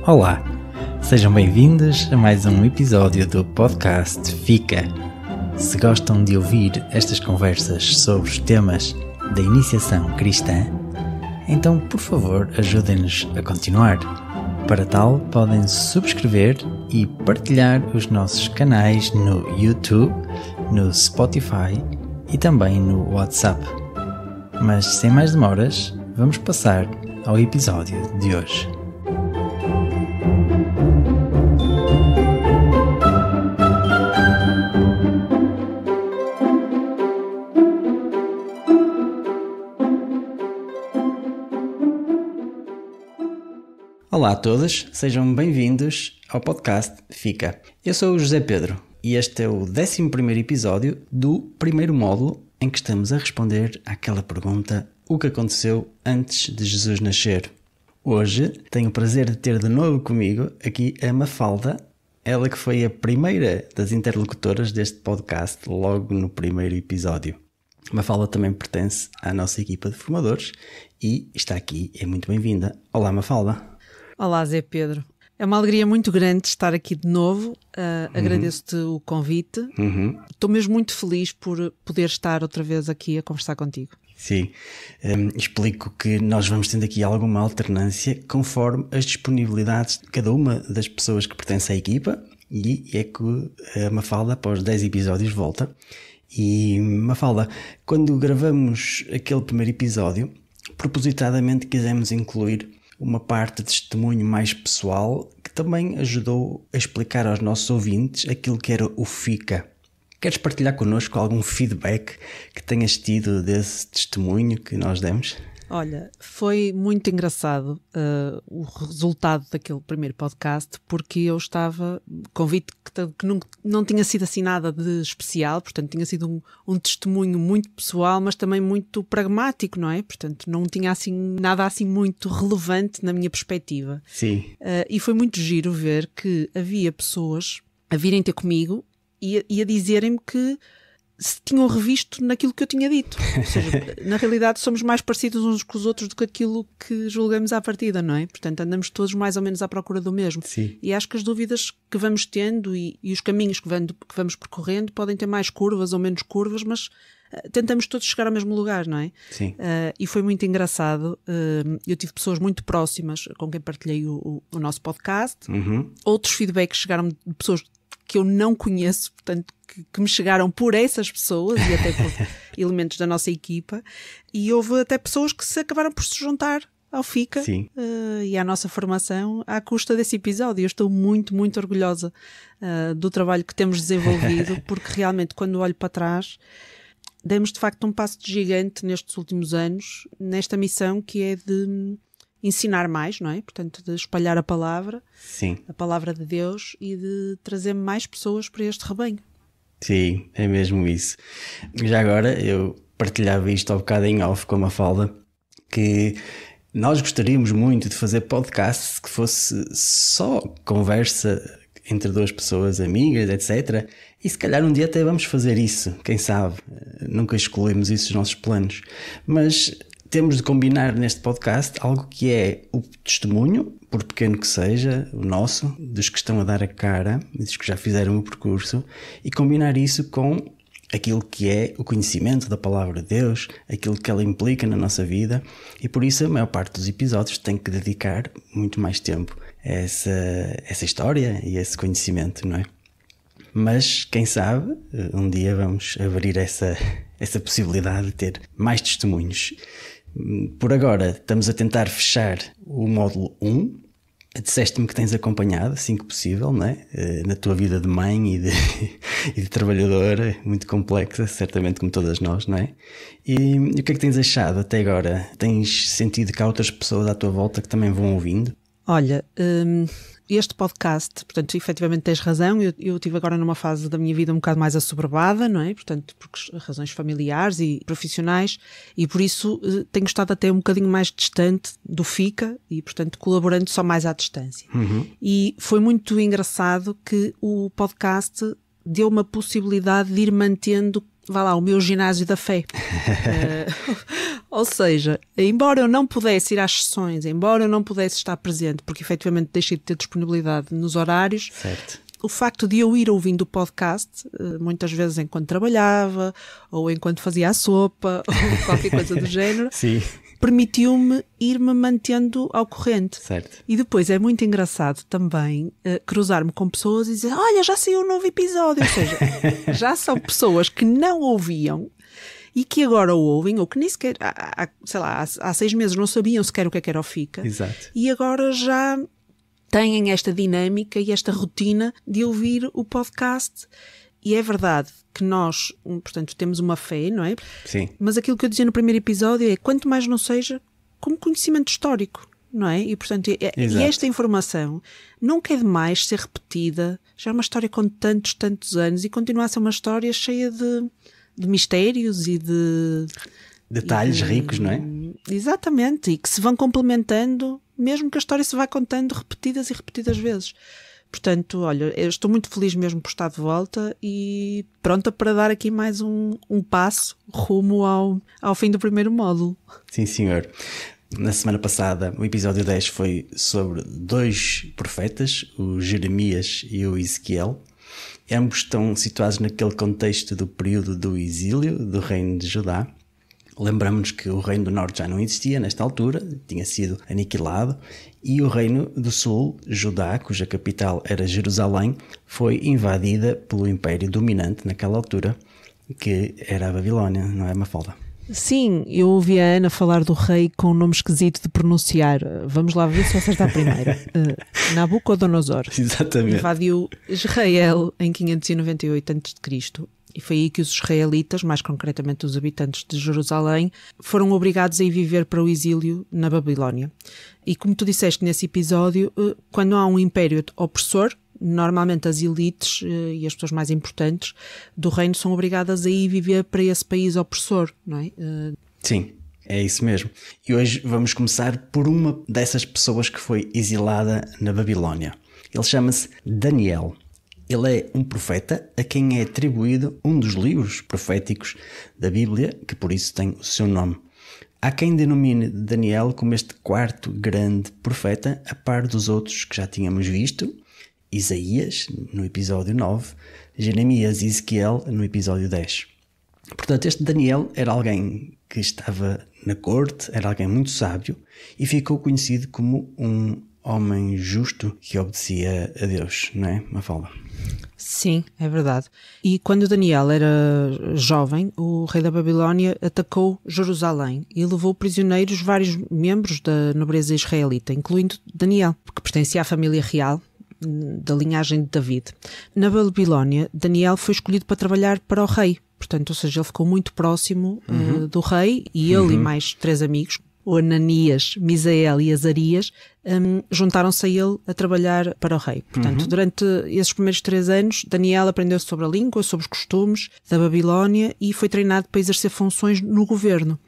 Olá, sejam bem-vindos a mais um episódio do podcast Fica. Se gostam de ouvir estas conversas sobre os temas da iniciação cristã, então por favor ajudem-nos a continuar. Para tal, podem subscrever e partilhar os nossos canais no YouTube, no Spotify e também no WhatsApp. Mas sem mais demoras, vamos passar ao episódio de hoje. Olá a todos, sejam bem-vindos ao podcast Fica. Eu sou o José Pedro e este é o 11º episódio do primeiro módulo em que estamos a responder àquela pergunta: o que aconteceu antes de Jesus nascer? Hoje tenho o prazer de ter de novo comigo aqui a Mafalda, ela que foi a primeira das interlocutoras deste podcast logo no primeiro episódio. Mafalda também pertence à nossa equipa de formadores e está aqui, é muito bem-vinda. Olá Mafalda. Olá Zé Pedro, é uma alegria muito grande estar aqui de novo, agradeço-te o convite, estou mesmo muito feliz por poder estar outra vez aqui a conversar contigo. Sim, explico que nós vamos tendo aqui alguma alternância conforme as disponibilidades de cada uma das pessoas que pertence à equipa, e é que a Mafalda após 10 episódios volta. E Mafalda, quando gravamos aquele primeiro episódio, propositadamente quisemos incluir uma parte de testemunho mais pessoal que também ajudou a explicar aos nossos ouvintes aquilo que era o FICA. Queres partilhar connosco algum feedback que tenhas tido desse testemunho que nós demos? Olha, foi muito engraçado o resultado daquele primeiro podcast, porque eu estava convicto que não tinha sido assim nada de especial, portanto tinha sido um testemunho muito pessoal, mas também muito pragmático, não é? Portanto não tinha assim nada assim muito relevante na minha perspectiva. Sim. E foi muito giro ver que havia pessoas a virem ter comigo e a dizerem-me que se tinham revisto naquilo que eu tinha dito. Ou seja, na realidade somos mais parecidos uns com os outros do que aquilo que julgamos à partida, não é? Portanto, andamos todos mais ou menos à procura do mesmo. Sim. E acho que as dúvidas que vamos tendo e os caminhos que vamos percorrendo podem ter mais curvas ou menos curvas, mas tentamos todos chegar ao mesmo lugar, não é? Sim. E foi muito engraçado. Eu tive pessoas muito próximas com quem partilhei o nosso podcast. Outros feedbacks chegaram de pessoas que eu não conheço, portanto, que me chegaram por essas pessoas e até por elementos da nossa equipa, e houve até pessoas que se acabaram por se juntar ao FICA e à nossa formação à custa desse episódio. Eu estou muito, muito orgulhosa do trabalho que temos desenvolvido, porque realmente quando olho para trás demos de facto um passo de gigante nestes últimos anos, nesta missão que é de ensinar mais, não é? Portanto, de espalhar a palavra, Sim. A palavra de Deus, e de trazer mais pessoas para este rebanho. Sim, é mesmo isso. Já agora, eu partilhava isto há bocado em off com a Mafalda, que nós gostaríamos muito de fazer podcasts que fosse só conversa entre duas pessoas amigas, etc. E se calhar um dia até vamos fazer isso, quem sabe? Nunca excluímos isso dos nossos planos. Mas temos de combinar neste podcast algo que é o testemunho, por pequeno que seja, o nosso, dos que estão a dar a cara, dos que já fizeram o percurso, e combinar isso com aquilo que é o conhecimento da palavra de Deus, aquilo que ela implica na nossa vida, e por isso a maior parte dos episódios tem que dedicar muito mais tempo a essa história e a esse conhecimento, não é? Mas, quem sabe, um dia vamos abrir essa possibilidade de ter mais testemunhos. Por agora, estamos a tentar fechar o módulo 1. Disseste-me que tens acompanhado, assim que possível, não é? Na tua vida de mãe e de trabalhadora, muito complexa, certamente como todas nós, não é? E o que é que tens achado até agora? Tens sentido que há outras pessoas à tua volta que também vão ouvindo? Olha, este podcast, portanto, efetivamente tens razão, eu estive agora numa fase da minha vida um bocado mais assoberbada, não é? Portanto, por razões familiares e profissionais, e por isso tenho estado até um bocadinho mais distante do FICA e, portanto, colaborando só mais à distância. E foi muito engraçado que o podcast deu uma possibilidade de ir mantendo, vá lá, o meu ginásio da fé. Ou seja, embora eu não pudesse ir às sessões, embora eu não pudesse estar presente, porque efetivamente deixei de ter disponibilidade nos horários, certo. O facto de eu ir ouvindo o podcast, muitas vezes enquanto trabalhava, ou enquanto fazia a sopa, ou qualquer coisa do género, Sim. Permitiu-me ir-me mantendo ao corrente. Certo. E depois é muito engraçado também cruzar-me com pessoas e dizer, olha, já saiu um novo episódio. Ou seja, já são pessoas que não ouviam e que agora o ouvem, ou que nem sequer, sei lá, há 6 meses não sabiam sequer o que era o FICA. Exato. E agora já têm esta dinâmica e esta rotina de ouvir o podcast. E é verdade que nós, portanto, temos uma fé, não é? Sim. Mas aquilo que eu dizia no primeiro episódio é quanto mais não seja como conhecimento histórico, não é? E, portanto, e esta informação nunca é demais ser repetida. Já é uma história com tantos anos e continua a ser uma história cheia de mistérios e de... Detalhes ricos, não é? Exatamente, e que se vão complementando, mesmo que a história se vá contando repetidas e repetidas vezes. Portanto, olha, eu estou muito feliz mesmo por estar de volta e pronta para dar aqui mais um passo rumo ao fim do primeiro módulo. Sim, senhor. Na semana passada, o episódio 10 foi sobre 2 profetas, o Jeremias e o Ezequiel. Ambos estão situados naquele contexto do período do exílio do reino de Judá. Lembramos-nos que o reino do norte já não existia nesta altura, tinha sido aniquilado, e o reino do sul, Judá, cuja capital era Jerusalém, foi invadida pelo império dominante naquela altura, que era a Babilónia, não é, Mafalda? Sim, eu ouvi a Ana falar do rei com um nome esquisito de pronunciar. Vamos lá ver se acerta a primeira. Nabucodonosor. Exatamente. Invadiu Israel em 598 a.C. E foi aí que os israelitas, mais concretamente os habitantes de Jerusalém, foram obrigados a ir viver para o exílio na Babilónia. E como tu disseste nesse episódio, quando há um império opressor, normalmente as elites e as pessoas mais importantes do reino são obrigadas a ir viver para esse país opressor, não é? Sim, é isso mesmo. E hoje vamos começar por uma dessas pessoas que foi exilada na Babilónia. Ele chama-se Daniel. Ele é um profeta a quem é atribuído um dos livros proféticos da Bíblia, que por isso tem o seu nome. Há quem denomine Daniel como este 4º grande profeta, a par dos outros que já tínhamos visto, Isaías, no episódio 9, Jeremias e Ezequiel, no episódio 10. Portanto, este Daniel era alguém que estava na corte, era alguém muito sábio e ficou conhecido como um homem justo que obedecia a Deus, não é, Mafalda? Sim, é verdade. E quando Daniel era jovem, o rei da Babilónia atacou Jerusalém e levou prisioneiros vários membros da nobreza israelita, incluindo Daniel, que pertencia à família real da linhagem de David. Na Babilónia, Daniel foi escolhido para trabalhar para o rei, portanto, ou seja, ele ficou muito próximo do rei e ele e mais 3 amigos, o Ananias, Misael e Azarias, juntaram-se a ele a trabalhar para o rei. Portanto, durante esses primeiros 3 anos, Daniel aprendeu sobre a língua, sobre os costumes da Babilónia e foi treinado para exercer funções no governo.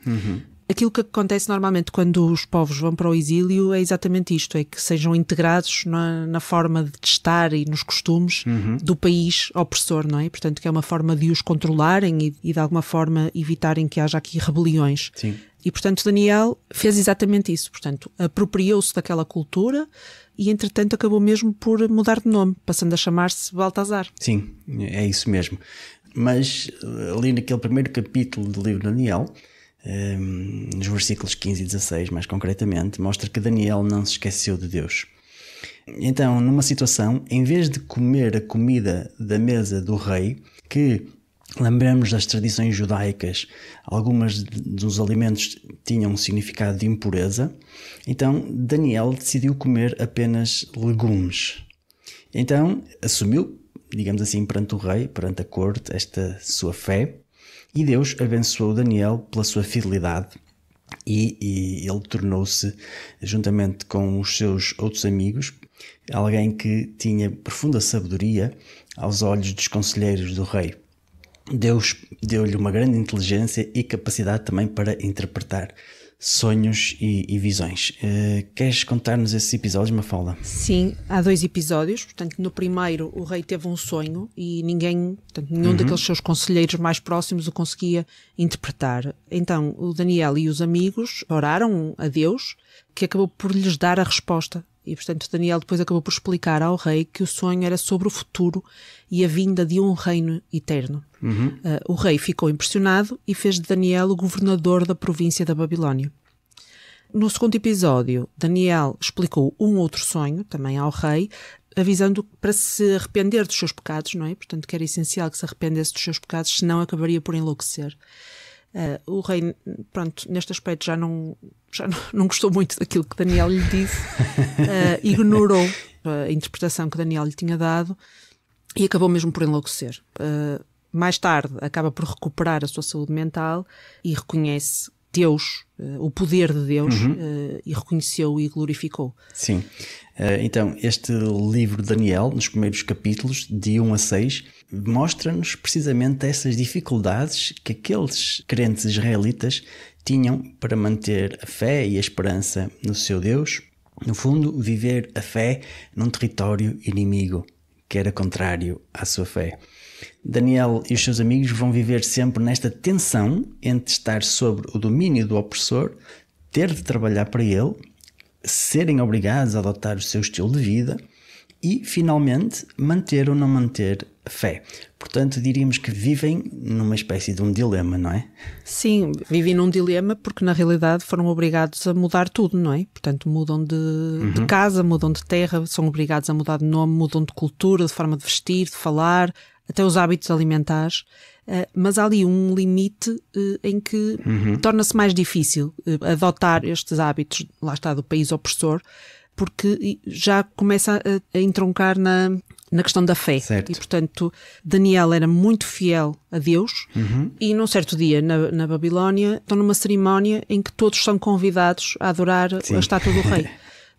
Aquilo que acontece normalmente quando os povos vão para o exílio é exatamente isto, é que sejam integrados na forma de estar e nos costumes do país opressor, não é? Portanto, que é uma forma de os controlarem e de alguma forma evitarem que haja aqui rebeliões. Sim. E, portanto, Daniel fez exatamente isso. Portanto, apropriou-se daquela cultura e, entretanto, acabou mesmo por mudar de nome, passando a chamar-se Baltazar. Sim, é isso mesmo. Mas ali naquele primeiro capítulo do livro de Daniel, nos versículos 15 e 16, mais concretamente, mostra que Daniel não se esqueceu de Deus. Então, numa situação, em vez de comer a comida da mesa do rei, que... Lembramos das tradições judaicas, algumas dos alimentos tinham um significado de impureza, então Daniel decidiu comer apenas legumes. Então assumiu, digamos assim, perante o rei, perante a corte, esta sua fé, e Deus abençoou Daniel pela sua fidelidade e ele tornou-se, juntamente com os seus outros amigos, alguém que tinha profunda sabedoria aos olhos dos conselheiros do rei. Deus deu-lhe uma grande inteligência e capacidade também para interpretar sonhos e visões. Queres contar-nos esses episódios, Mafalda? Sim, há 2 episódios. Portanto, no primeiro o rei teve um sonho e nenhum daqueles seus conselheiros mais próximos o conseguia interpretar. Então o Daniel e os amigos oraram a Deus, que acabou por lhes dar a resposta. E, portanto, Daniel depois acabou por explicar ao rei que o sonho era sobre o futuro e a vinda de um reino eterno. O rei ficou impressionado e fez de Daniel o governador da província da Babilónia. No segundo episódio, Daniel explicou um outro sonho, também ao rei, avisando para se arrepender dos seus pecados, não é? Portanto, que era essencial que se arrependesse dos seus pecados, senão acabaria por enlouquecer. O rei, pronto, neste aspecto já não gostou muito daquilo que Daniel lhe disse, ignorou a interpretação que Daniel lhe tinha dado e acabou mesmo por enlouquecer. Mais tarde acaba por recuperar a sua saúde mental e reconhece Deus, o poder de Deus, e reconheceu e glorificou. Sim. Então, este livro de Daniel, nos primeiros capítulos, de 1 a 6, mostra-nos precisamente essas dificuldades que aqueles crentes israelitas tinham para manter a fé e a esperança no seu Deus. No fundo, viver a fé num território inimigo, que era contrário à sua fé. Daniel e os seus amigos vão viver sempre nesta tensão entre estar sob o domínio do opressor, ter de trabalhar para ele, serem obrigados a adotar o seu estilo de vida e, finalmente, manter ou não manter a fé. Portanto, diríamos que vivem numa espécie de um dilema, não é? Sim, vivem num dilema porque, na realidade, foram obrigados a mudar tudo, não é? Portanto, mudam de casa, mudam de terra, são obrigados a mudar de nome, mudam de cultura, de forma de vestir, de falar, até os hábitos alimentares, mas há ali um limite em que torna-se mais difícil adotar estes hábitos, lá está, do país opressor, porque já começa a entroncar na questão da fé. Certo. E, portanto, Daniel era muito fiel a Deus e, num certo dia, na Babilónia, estão numa cerimónia em que todos são convidados a adorar a estátua do rei.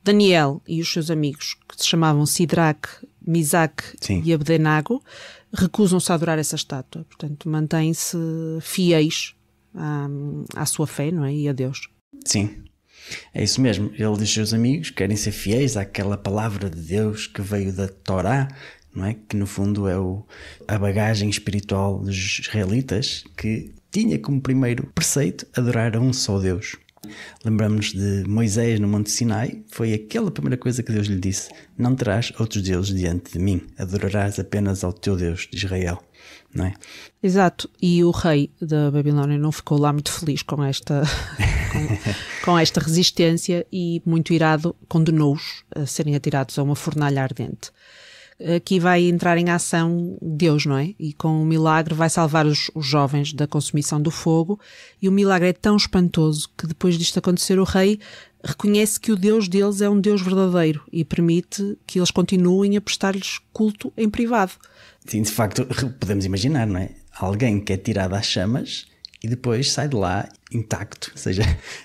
Daniel e os seus amigos, que se chamavam Sidraque, Misaque e Abdenago, recusam-se a adorar essa estátua. Portanto, mantêm-se fiéis à sua fé, não é? E a Deus. Sim, é isso mesmo. Ele e os seus amigos querem ser fiéis àquela palavra de Deus que veio da Torá, não é? Que no fundo é a bagagem espiritual dos israelitas, que tinha como primeiro preceito adorar a um só Deus. Lembramos de Moisés no Monte Sinai, foi aquela primeira coisa que Deus lhe disse: não terás outros deuses diante de mim, adorarás apenas ao teu Deus de Israel, não é? Exato, e o rei da Babilónia não ficou lá muito feliz com esta resistência e, muito irado, condenou-os a serem atirados a uma fornalha ardente. Aqui vai entrar em ação Deus, não é? E com o milagre vai salvar os jovens da consumição do fogo, e o milagre é tão espantoso que depois disto acontecer o rei reconhece que o Deus deles é um Deus verdadeiro e permite que eles continuem a prestar-lhes culto em privado. Sim, de facto, podemos imaginar, não é? Alguém que é tirado às chamas e depois sai de lá intacto, ou seja,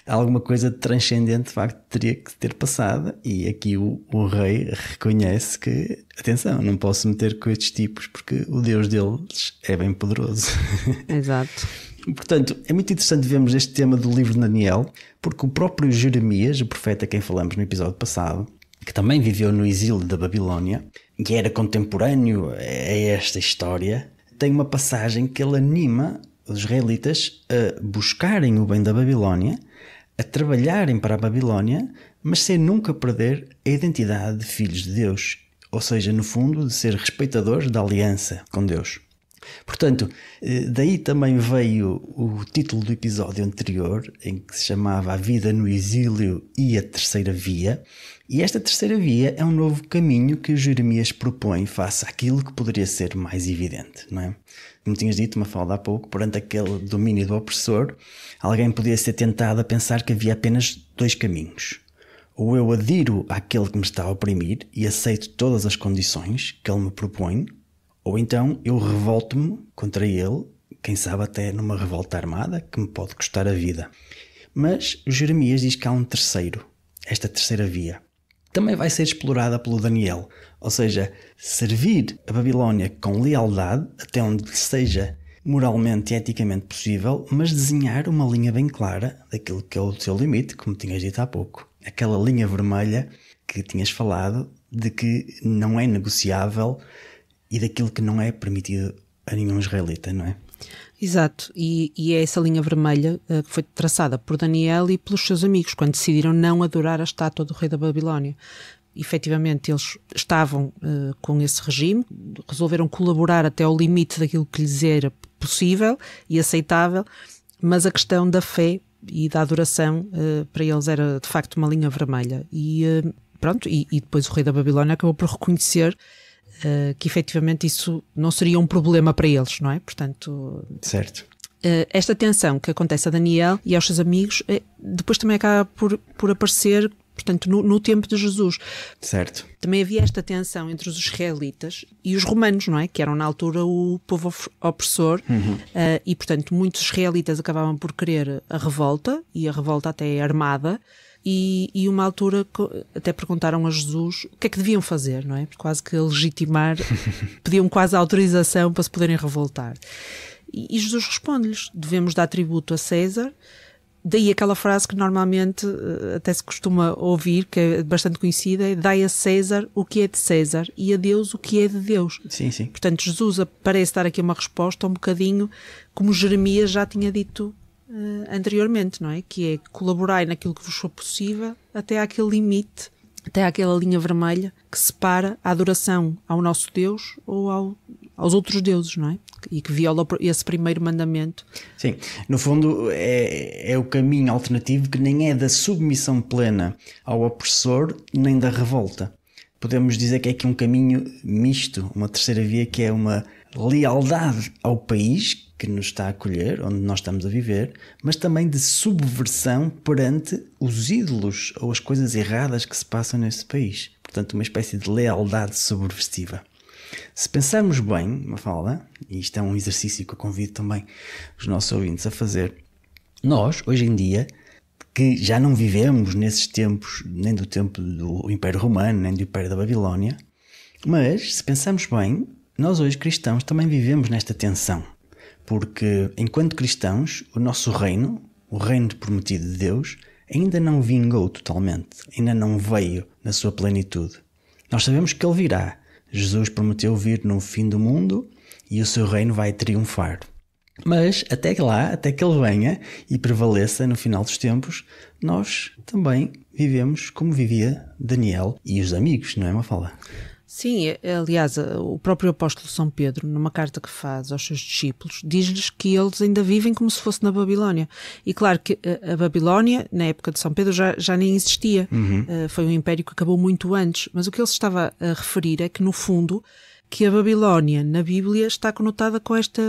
alguma coisa transcendente de facto teria que ter passado, e aqui o rei reconhece que, atenção, não posso meter com estes tipos porque o Deus deles é bem poderoso. Exato. Portanto, é muito interessante vermos este tema do livro de Daniel, porque o próprio Jeremias, o profeta a quem falamos no episódio passado, que também viveu no exílio da Babilónia, que era contemporâneo a esta história, tem uma passagem que ele anima os israelitas a buscarem o bem da Babilónia, a trabalharem para a Babilónia, mas sem nunca perder a identidade de filhos de Deus, ou seja, no fundo, de ser respeitadores da aliança com Deus. Portanto, daí também veio o título do episódio anterior, em que se chamava A Vida no Exílio e a Terceira Via, e esta terceira via é um novo caminho que o Jeremias propõe face àquilo que poderia ser mais evidente, não é? Como tinhas dito, Mafalda, há pouco, perante aquele domínio do opressor, alguém podia ser tentado a pensar que havia apenas 2 caminhos. Ou eu adiro àquele que me está a oprimir e aceito todas as condições que ele me propõe, ou então eu revolto-me contra ele, quem sabe até numa revolta armada que me pode custar a vida. Mas o Jeremias diz que há um terceiro, esta terceira via. Também vai ser explorada pelo Daniel, ou seja, servir a Babilónia com lealdade até onde seja moralmente e eticamente possível, mas desenhar uma linha bem clara daquilo que é o seu limite, como tinhas dito há pouco. Aquela linha vermelha que tinhas falado de que não é negociável e daquilo que não é permitido a nenhum israelita, não é? Exato, e é essa linha vermelha que foi traçada por Daniel e pelos seus amigos quando decidiram não adorar a estátua do rei da Babilónia. Efetivamente eles estavam com esse regime, resolveram colaborar até ao limite daquilo que lhes era possível e aceitável, mas a questão da fé e da adoração para eles era de facto uma linha vermelha. E depois o rei da Babilónia acabou por reconhecer que efetivamente isso não seria um problema para eles, não é? Portanto, certo. Esta tensão que acontece a Daniel e aos seus amigos depois também acaba por aparecer, portanto, no tempo de Jesus. Certo. Também havia esta tensão entre os israelitas e os romanos, não é? Que eram na altura o povo opressor. E, portanto, muitos israelitas acabavam por querer a revolta, e a revolta até é armada. E uma altura até perguntaram a Jesus o que é que deviam fazer, não é? Quase que a legitimar, pediam quase a autorização para se poderem revoltar. E Jesus responde-lhes: devemos dar tributo a César. Daí aquela frase que normalmente até se costuma ouvir, que é bastante conhecida, é: dai a César o que é de César e a Deus o que é de Deus. Sim, sim. Portanto, Jesus parece dar aqui uma resposta um bocadinho como Jeremias já tinha dito anteriormente, não é? Que é colaborar naquilo que vos for possível até àquele limite, até àquela linha vermelha que separa a adoração ao nosso Deus ou aos outros deuses, não é? E que viola esse primeiro mandamento. Sim, no fundo é o caminho alternativo que nem é da submissão plena ao opressor nem da revolta. Podemos dizer que é aqui um caminho misto, uma terceira via, que é uma lealdade ao país que nos está a acolher, onde nós estamos a viver, mas também de subversão perante os ídolos ou as coisas erradas que se passam nesse país. Portanto, uma espécie de lealdade subversiva. Se pensarmos bem, Mafalda, e isto é um exercício que eu convido também os nossos ouvintes a fazer, nós, hoje em dia, que já não vivemos nesses tempos, nem do tempo do Império Romano, nem do Império da Babilónia, mas, se pensarmos bem, nós hoje cristãos também vivemos nesta tensão, porque enquanto cristãos, o nosso reino, o reino prometido de Deus, ainda não vingou totalmente, ainda não veio na sua plenitude. Nós sabemos que ele virá. Jesus prometeu vir no fim do mundo e o seu reino vai triunfar. Mas até que lá, até que ele venha e prevaleça no final dos tempos, nós também vivemos como vivia Daniel e os amigos, não é, Mafalda? Sim, aliás, o próprio apóstolo São Pedro, numa carta que faz aos seus discípulos, diz-lhes que eles ainda vivem como se fosse na Babilónia. E claro que a Babilónia, na época de São Pedro, já nem existia. Foi um império que acabou muito antes. Mas o que ele se estava a referir é que, no fundo, que a Babilónia, na Bíblia, está conotada com esta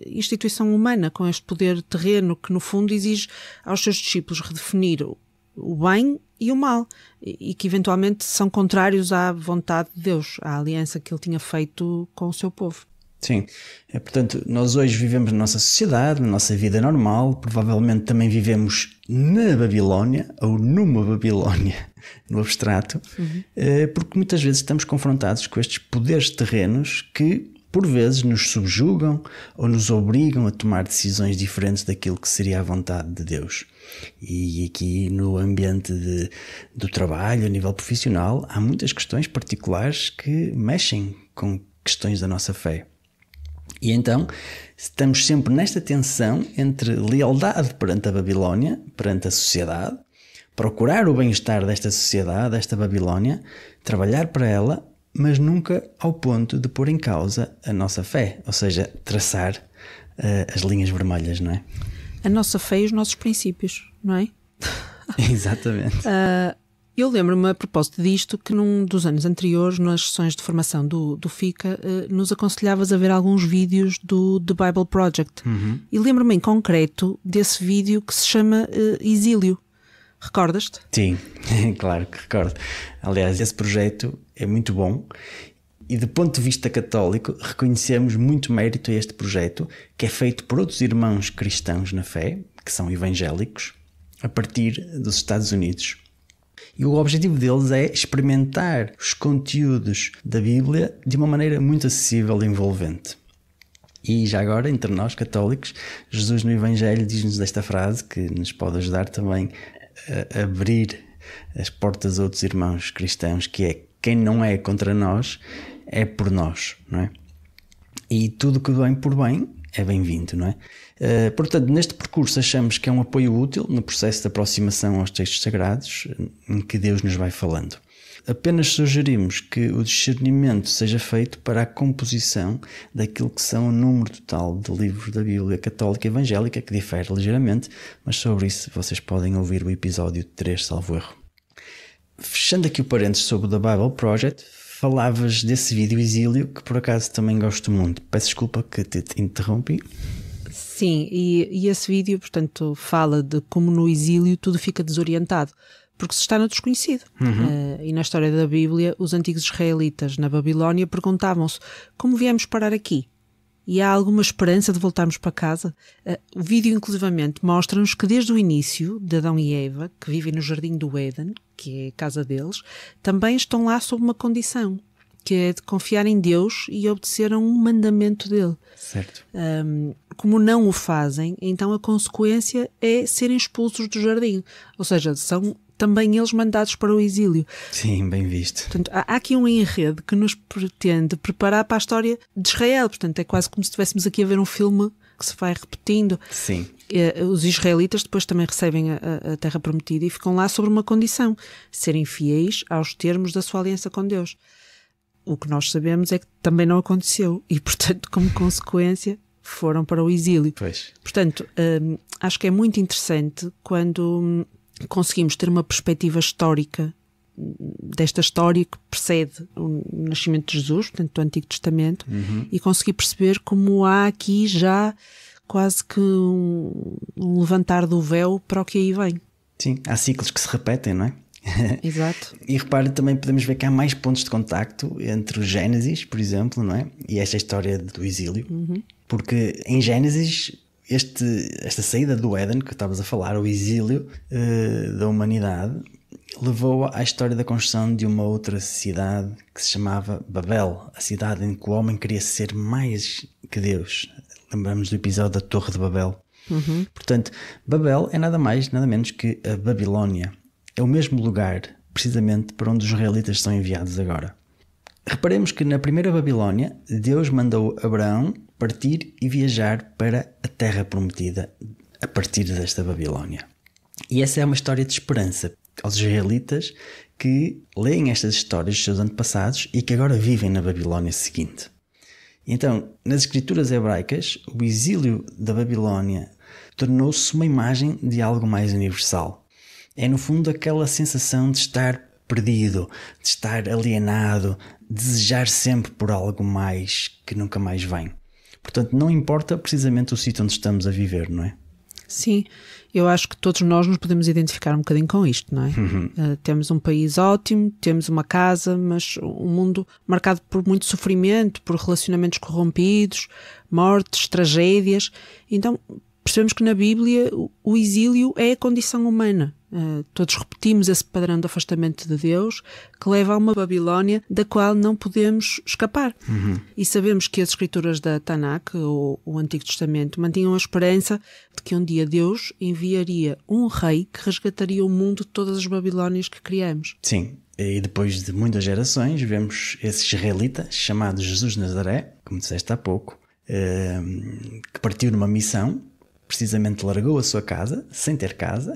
instituição humana, com este poder terreno que, no fundo, exige aos seus discípulos redefinir o bem e o mal, e que eventualmente são contrários à vontade de Deus, à aliança que ele tinha feito com o seu povo. Sim, portanto, nós hoje vivemos na nossa sociedade, na nossa vida normal, provavelmente também vivemos na Babilónia, ou numa Babilónia, no abstrato, porque muitas vezes estamos confrontados com estes poderes terrenos que, por vezes, nos subjugam ou nos obrigam a tomar decisões diferentes daquilo que seria a vontade de Deus. E aqui no ambiente do trabalho, a nível profissional, há muitas questões particulares que mexem com questões da nossa fé. E então estamos sempre nesta tensão entre lealdade perante a Babilónia, perante a sociedade, procurar o bem-estar desta sociedade, desta Babilónia, trabalhar para ela, mas nunca ao ponto de pôr em causa a nossa fé, ou seja, traçar as linhas vermelhas, não é? A nossa fé e os nossos princípios, não é? Exatamente. Eu lembro-me, a propósito disto, que num dos anos anteriores, nas sessões de formação do FICA, nos aconselhavas a ver alguns vídeos do The Bible Project. E lembro-me em concreto desse vídeo que se chama Exílio. Recordas-te? Sim, claro que recordo. Aliás, esse projeto é muito bom e, do ponto de vista católico, reconhecemos muito mérito a este projeto, que é feito por outros irmãos cristãos na fé, que são evangélicos, a partir dos Estados Unidos. E o objetivo deles é experimentar os conteúdos da Bíblia de uma maneira muito acessível e envolvente. E já agora, entre nós católicos, Jesus no Evangelho diz-nos esta frase que nos pode ajudar também a abrir as portas a outros irmãos cristãos, que é: quem não é contra nós é por nós, não é? E tudo que vem por bem é bem-vindo, não é? Portanto, neste percurso achamos que é um apoio útil no processo de aproximação aos textos sagrados em que Deus nos vai falando. Apenas sugerimos que o discernimento seja feito para a composição daquilo que são o número total de livros da Bíblia Católica e Evangélica, que difere ligeiramente, mas sobre isso vocês podem ouvir o episódio 3, salvo erro. Fechando aqui o parênteses sobre o The Bible Project, falavas desse vídeo Exílio, que por acaso também gosto muito. Peço desculpa que te interrompi. Sim, e esse vídeo, portanto, fala de como no exílio tudo fica desorientado, porque se está no desconhecido. E na história da Bíblia, os antigos israelitas na Babilónia perguntavam-se: como viemos parar aqui? E há alguma esperança de voltarmos para casa? O vídeo, inclusivamente, mostra-nos que desde o início, de Adão e Eva, que vivem no jardim do Éden, que é a casa deles, também estão lá sob uma condição, que é de confiar em Deus e obedecer a um mandamento dele. Certo. Como não o fazem, então a consequência é serem expulsos do jardim. Ou seja, são também eles mandados para o exílio. Sim, bem visto. Portanto, há aqui um enredo que nos pretende preparar para a história de Israel. Portanto, é quase como se estivéssemos aqui a ver um filme que se vai repetindo. Sim. Os israelitas depois também recebem a terra prometida e ficam lá sobre uma condição: serem fiéis aos termos da sua aliança com Deus. O que nós sabemos é que também não aconteceu e, portanto, como consequência, foram para o exílio. Pois. Portanto, acho que é muito interessante quando conseguimos ter uma perspectiva histórica desta história que precede o nascimento de Jesus, portanto, do Antigo Testamento, e conseguir perceber como há aqui já quase que um levantar do véu para o que aí vem. Sim, há ciclos que se repetem, não é? Exato. E repare, também podemos ver que há mais pontos de contacto entre o Gênesis, por exemplo, não é? E esta história do exílio. Porque em Gênesis, esta saída do Éden, que estavas a falar, o exílio da humanidade, levou à história da construção de uma outra cidade que se chamava Babel, a cidade em que o homem queria ser mais que Deus. Lembramos do episódio da Torre de Babel. Portanto, Babel é nada mais, nada menos que a Babilónia. É o mesmo lugar, precisamente, para onde os israelitas são enviados agora. Reparemos que na primeira Babilónia, Deus mandou Abraão partir e viajar para a terra prometida a partir desta Babilónia. E essa é uma história de esperança aos israelitas que leem estas histórias dos seus antepassados e que agora vivem na Babilónia seguinte. Então, nas escrituras hebraicas, o exílio da Babilónia tornou-se uma imagem de algo mais universal. É, no fundo, aquela sensação de estar perdido, de estar alienado, desejar sempre por algo mais que nunca mais vem. Portanto, não importa precisamente o sítio onde estamos a viver, não é? Sim, eu acho que todos nós nos podemos identificar um bocadinho com isto, não é? Temos um país ótimo, temos uma casa, mas um mundo marcado por muito sofrimento, por relacionamentos corrompidos, mortes, tragédias. Então, percebemos que na Bíblia o exílio é a condição humana. Todos repetimos esse padrão de afastamento de Deus que leva a uma Babilónia da qual não podemos escapar. E sabemos que as escrituras da Tanakh, ou o Antigo Testamento, mantinham a esperança de que um dia Deus enviaria um rei que resgataria o mundo de todas as Babilónias que criamos. Sim, e depois de muitas gerações vemos esse israelita chamado Jesus de Nazaré, como disseste há pouco, que partiu numa missão. Precisamente largou a sua casa, sem ter casa,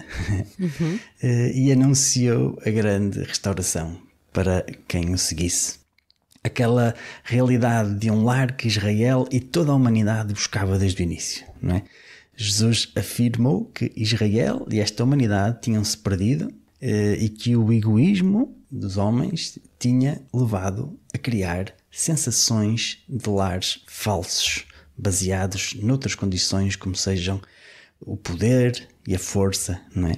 e anunciou a grande restauração para quem o seguisse. Aquela realidade de um lar que Israel e toda a humanidade buscava desde o início, não é? Jesus afirmou que Israel e esta humanidade tinham-se perdido e que o egoísmo dos homens tinha levado a criar sensações de lares falsos, baseados noutras condições como sejam o poder e a força, não é?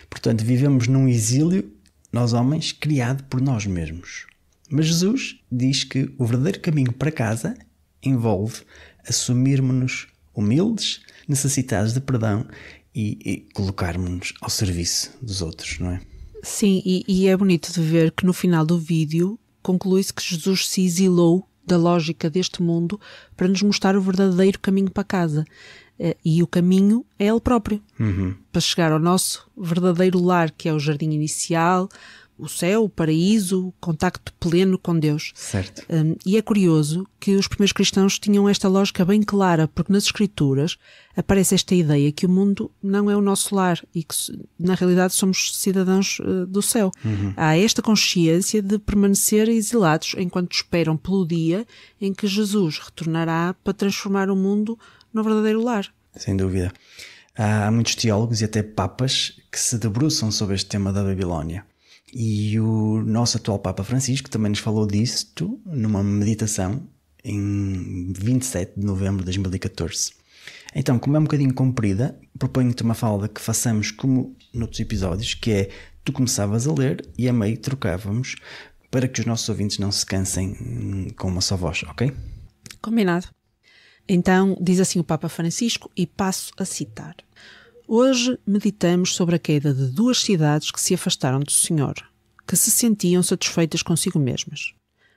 Portanto, vivemos num exílio, nós homens, criado por nós mesmos. Mas Jesus diz que o verdadeiro caminho para casa envolve assumirmos-nos humildes, necessitados de perdão e colocarmos-nos ao serviço dos outros, não é? Sim, e é bonito de ver que no final do vídeo conclui-se que Jesus se exilou da lógica deste mundo para nos mostrar o verdadeiro caminho para casa. E o caminho é ele próprio. Para chegar ao nosso verdadeiro lar, que é o jardim inicial, o céu, o paraíso, o contacto pleno com Deus. Certo. E é curioso que os primeiros cristãos tinham esta lógica bem clara, porque nas Escrituras aparece esta ideia que o mundo não é o nosso lar e que, na realidade, somos cidadãos do céu. Há esta consciência de permanecer exilados enquanto esperam pelo dia em que Jesus retornará para transformar o mundo no verdadeiro lar. Sem dúvida. Há muitos teólogos e até papas que se debruçam sobre este tema da Babilónia. E o nosso atual Papa Francisco também nos falou disto numa meditação em 27 de novembro de 2014. Então, como é um bocadinho comprida, proponho-te uma fala que façamos como noutros episódios, que é, tu começavas a ler e a meio trocávamos para que os nossos ouvintes não se cansem com uma só voz, ok? Combinado. Então, diz assim o Papa Francisco, e passo a citar. Hoje meditamos sobre a queda de duas cidades que se afastaram do Senhor, que se sentiam satisfeitas consigo mesmas.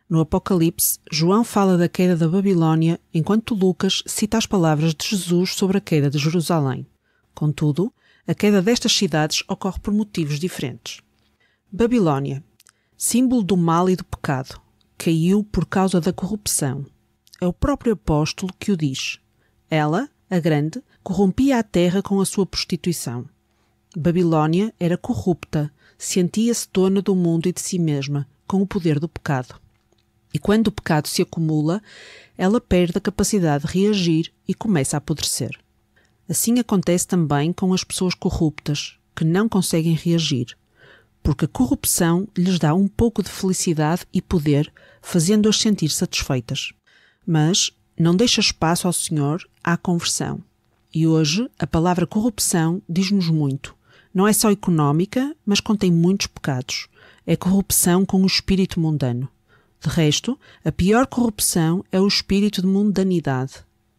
No Apocalipse, João fala da queda da Babilónia, enquanto Lucas cita as palavras de Jesus sobre a queda de Jerusalém. Contudo, a queda destas cidades ocorre por motivos diferentes. Babilónia, símbolo do mal e do pecado, caiu por causa da corrupção. É o próprio apóstolo que o diz. Ela, a grande, corrompia a terra com a sua prostituição. Babilónia era corrupta, sentia-se dona do mundo e de si mesma, com o poder do pecado. E quando o pecado se acumula, ela perde a capacidade de reagir e começa a apodrecer. Assim acontece também com as pessoas corruptas, que não conseguem reagir, porque a corrupção lhes dá um pouco de felicidade e poder, fazendo-as sentir satisfeitas. Mas não deixa espaço ao Senhor à conversão. E hoje a palavra corrupção diz-nos muito. Não é só económica, mas contém muitos pecados. É corrupção com o espírito mundano. De resto, a pior corrupção é o espírito de mundanidade.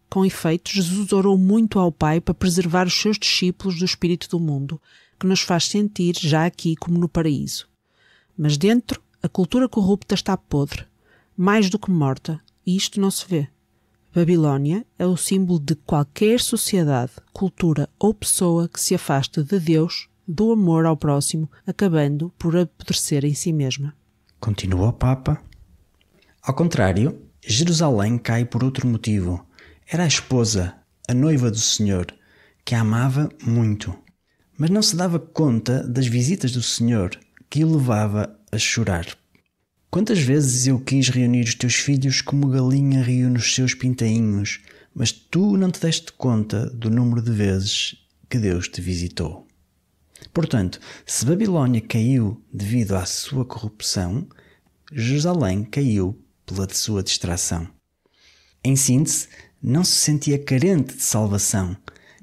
Com efeito, Jesus orou muito ao Pai para preservar os seus discípulos do espírito do mundo, que nos faz sentir já aqui como no paraíso. Mas dentro, a cultura corrupta está podre, mais do que morta, e isto não se vê. Babilónia é o símbolo de qualquer sociedade, cultura ou pessoa que se afasta de Deus, do amor ao próximo, acabando por apodrecer em si mesma. Continua o Papa. Ao contrário, Jerusalém cai por outro motivo. Era a esposa, a noiva do Senhor, que a amava muito, mas não se dava conta das visitas do Senhor, que o levava a chorar. Quantas vezes eu quis reunir os teus filhos como galinha reúne os seus pintainhos, mas tu não te deste conta do número de vezes que Deus te visitou. Portanto, se Babilónia caiu devido à sua corrupção, Jerusalém caiu pela sua distração. Em síntese, não se sentia carente de salvação.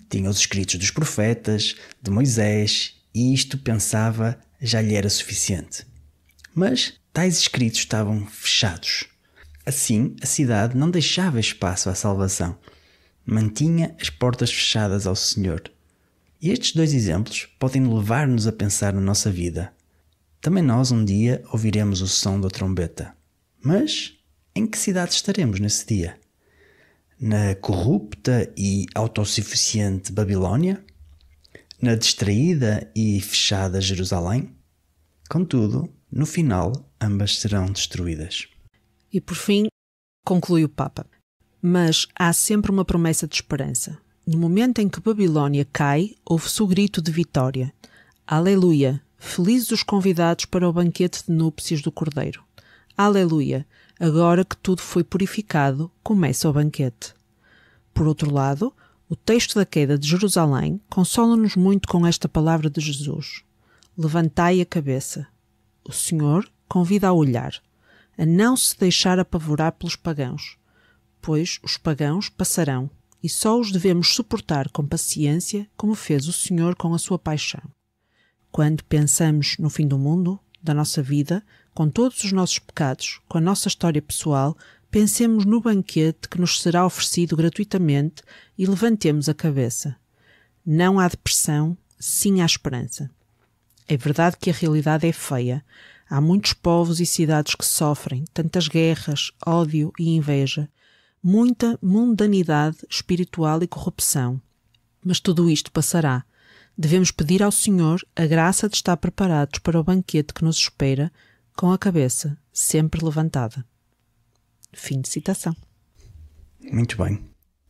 Tinha os escritos dos profetas, de Moisés, e isto, pensava, já lhe era suficiente. Mas tais escritos estavam fechados. Assim, a cidade não deixava espaço à salvação. Mantinha as portas fechadas ao Senhor. E estes dois exemplos podem levar-nos a pensar na nossa vida. Também nós um dia ouviremos o som da trombeta. Mas em que cidade estaremos nesse dia? Na corrupta e autossuficiente Babilónia? Na distraída e fechada Jerusalém? Contudo, no final, ambas serão destruídas. E por fim, conclui o Papa. Mas há sempre uma promessa de esperança. No momento em que Babilónia cai, ouve-se o grito de vitória. Aleluia! Felizes os convidados para o banquete de núpcias do Cordeiro. Aleluia! Agora que tudo foi purificado, começa o banquete. Por outro lado, o texto da queda de Jerusalém consola-nos muito com esta palavra de Jesus. Levantai a cabeça. O Senhor convida a olhar, a não se deixar apavorar pelos pagãos, pois os pagãos passarão e só os devemos suportar com paciência, como fez o Senhor com a sua paixão. Quando pensamos no fim do mundo, da nossa vida, com todos os nossos pecados, com a nossa história pessoal, pensemos no banquete que nos será oferecido gratuitamente e levantemos a cabeça. Não há depressão, sim há esperança. É verdade que a realidade é feia. Há muitos povos e cidades que sofrem tantas guerras, ódio e inveja, muita mundanidade espiritual e corrupção. Mas tudo isto passará. Devemos pedir ao Senhor a graça de estar preparados para o banquete que nos espera, com a cabeça sempre levantada. Fim de citação. Muito bem.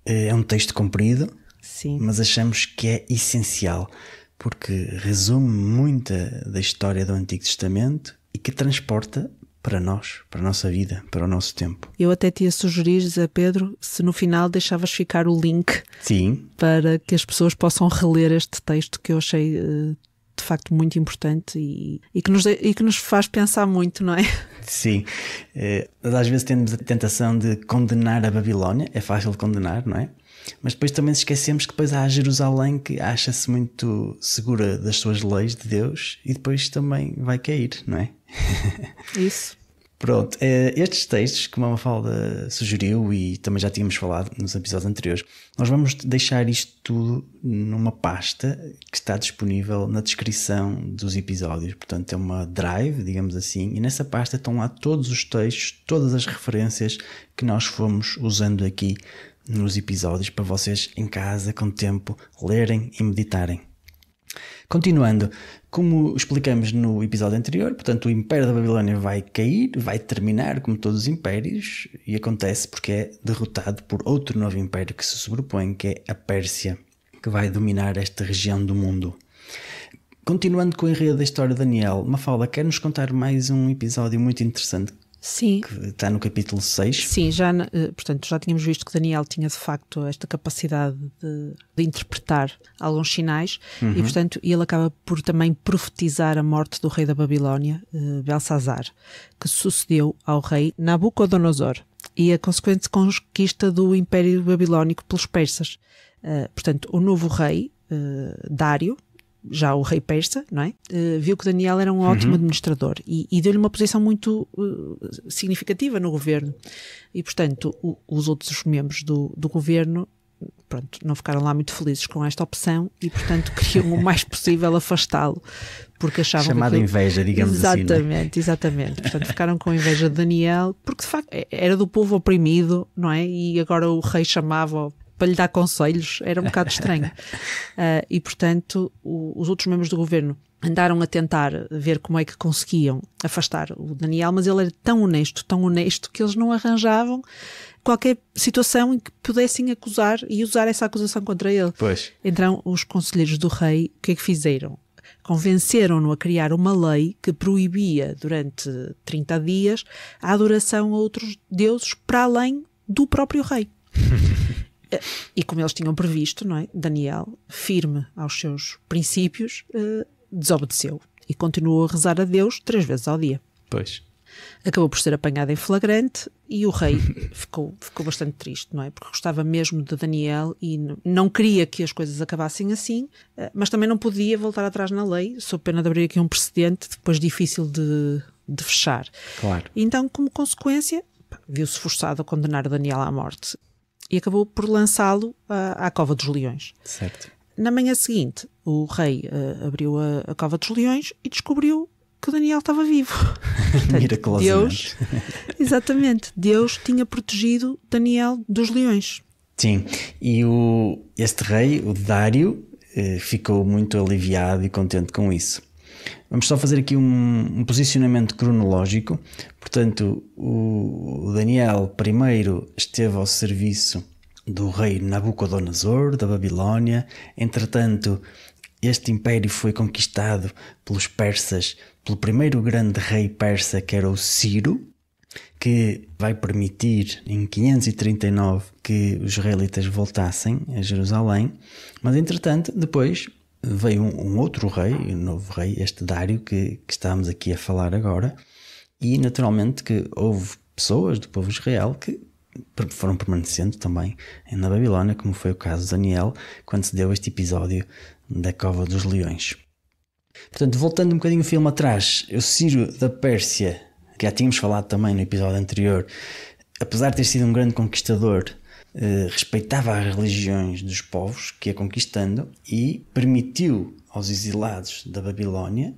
É um texto comprido, sim, mas achamos que é essencial, porque resume muita da história do Antigo Testamento e que transporta para nós, para a nossa vida, para o nosso tempo. Eu até te ia sugerir, Zé Pedro, se no final deixavas ficar o link, sim, para que as pessoas possam reler este texto, que eu achei de facto muito importante e que nos faz pensar muito, não é? Sim. Às vezes temos a tentação de condenar a Babilónia, é fácil de condenar, não é? Mas depois também esquecemos que depois há a Jerusalém, que acha-se muito segura das suas leis de Deus e depois também vai cair, não é? Isso. Pronto, estes textos que a Mafalda sugeriu e também já tínhamos falado nos episódios anteriores, nós vamos deixar isto tudo numa pasta que está disponível na descrição dos episódios. Portanto, é uma drive, digamos assim, e nessa pasta estão lá todos os textos, todas as referências que nós fomos usando aqui nos episódios para vocês em casa, com tempo, lerem e meditarem. Continuando, como explicamos no episódio anterior, portanto o Império da Babilónia vai cair, vai terminar como todos os impérios, e acontece porque é derrotado por outro novo império que se sobrepõe, que é a Pérsia, que vai dominar esta região do mundo. Continuando com o enredo da história de Daniel, Mafalda, quer-nos contar mais um episódio muito interessante? Sim. Que está no capítulo 6. Sim, portanto, já tínhamos visto que Daniel tinha de facto esta capacidade de interpretar alguns sinais e, portanto, ele acaba por também profetizar a morte do rei da Babilónia, Belsazar, que sucedeu ao rei Nabucodonosor, e a consequente conquista do Império Babilónico pelos persas. Portanto, o novo rei, Dário, já o rei persa, não é? Viu que Daniel era um ótimo administrador e deu-lhe uma posição muito significativa no governo. E, portanto, os outros membros do governo, pronto, não ficaram lá muito felizes com esta opção e, portanto, queriam o mais possível afastá-lo, porque achavam chamada inveja, digamos exatamente, assim. Não é? Exatamente. Portanto, ficaram com inveja de Daniel, porque de facto era do povo oprimido, não é? E agora o rei chamava-o para lhe dar conselhos, era um bocado estranho. E, portanto, os outros membros do governo andaram a tentar ver como é que conseguiam afastar o Daniel, mas ele era tão honesto, que eles não arranjavam qualquer situação em que pudessem acusar e usar essa acusação contra ele. Pois. Então, os conselheiros do rei, o que é que fizeram? Convenceram-no a criar uma lei que proibia, durante 30 dias, a adoração a outros deuses para além do próprio rei. E como eles tinham previsto, não é? Daniel, firme aos seus princípios, desobedeceu e continuou a rezar a Deus 3 vezes ao dia. Pois. Acabou por ser apanhado em flagrante e o rei ficou bastante triste, não é? Porque gostava mesmo de Daniel e não queria que as coisas acabassem assim, mas também não podia voltar atrás na lei, sob pena de abrir aqui um precedente depois difícil de fechar. Claro. Então, como consequência, viu-se forçado a condenar Daniel à morte e acabou por lançá-lo à Cova dos Leões. Certo. Na manhã seguinte, o rei abriu a Cova dos Leões e descobriu que o Daniel estava vivo. Portanto, Deus, exatamente, Deus tinha protegido Daniel dos leões. Sim, e este rei, o Dário, ficou muito aliviado e contente com isso. Vamos só fazer aqui um posicionamento cronológico. Portanto, o Daniel primeiro esteve ao serviço do rei Nabucodonosor, da Babilónia. Entretanto, este império foi conquistado pelos persas, pelo primeiro grande rei persa, que era o Ciro, que vai permitir em 539 que os israelitas voltassem a Jerusalém. Mas, entretanto, depois veio um outro rei, um novo rei, este Dário, que estamos aqui a falar agora, e naturalmente que houve pessoas do povo de Israel que foram permanecendo também na Babilónia, como foi o caso de Daniel, quando se deu este episódio da Cova dos Leões. Portanto, voltando um bocadinho o filme atrás, o Ciro da Pérsia, que já tínhamos falado também no episódio anterior, apesar de ter sido um grande conquistador, respeitava as religiões dos povos que ia conquistando e permitiu aos exilados da Babilónia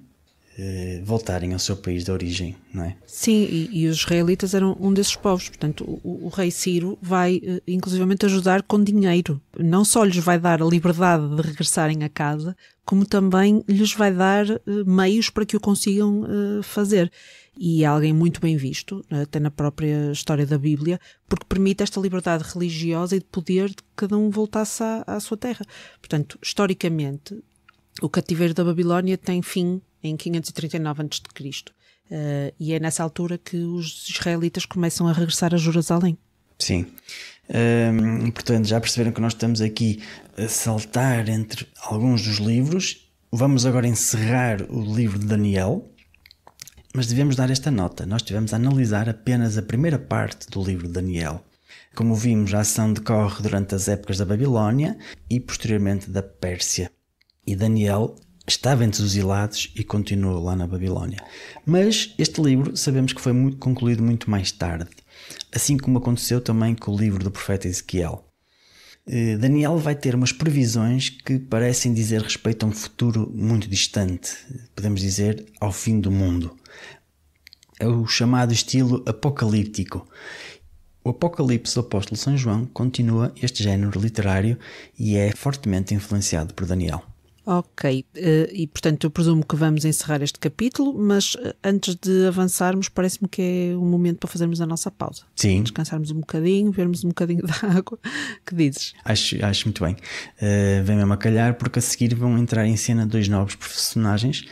voltarem ao seu país de origem, não é? Sim, e os israelitas eram um desses povos. Portanto, o rei Ciro vai inclusivamente ajudar com dinheiro. Não só lhes vai dar a liberdade de regressarem a casa, como também lhes vai dar meios para que o consigam fazer. E é alguém muito bem visto, até na própria história da Bíblia, porque permite esta liberdade religiosa e de poder de que cada um voltasse à sua terra. Portanto, historicamente, o cativeiro da Babilónia tem fim em 539 a.C. E é nessa altura que os israelitas começam a regressar a Jerusalém. Sim. Portanto, já perceberam que nós estamos aqui a saltar entre alguns dos livros. Vamos agora encerrar o livro de Daniel, mas devemos dar esta nota. Nós estivemos a analisar apenas a primeira parte do livro de Daniel. Como vimos, a ação decorre durante as épocas da Babilónia e posteriormente da Pérsia. E Daniel estava entre os exilados e continuou lá na Babilónia. Mas este livro sabemos que foi concluído muito mais tarde, assim como aconteceu também com o livro do profeta Ezequiel. Daniel vai ter umas previsões que parecem dizer respeito a um futuro muito distante, podemos dizer ao fim do mundo. É o chamado estilo apocalíptico. O Apocalipse do Apóstolo São João continua este género literário e é fortemente influenciado por Daniel. Ok, e portanto eu presumo que vamos encerrar este capítulo, mas antes de avançarmos parece-me que é um momento para fazermos a nossa pausa. Sim. Descansarmos um bocadinho, vermos um bocadinho de água. Que dizes? Acho muito bem. Vem mesmo a calhar porque a seguir vão entrar em cena dois novos personagens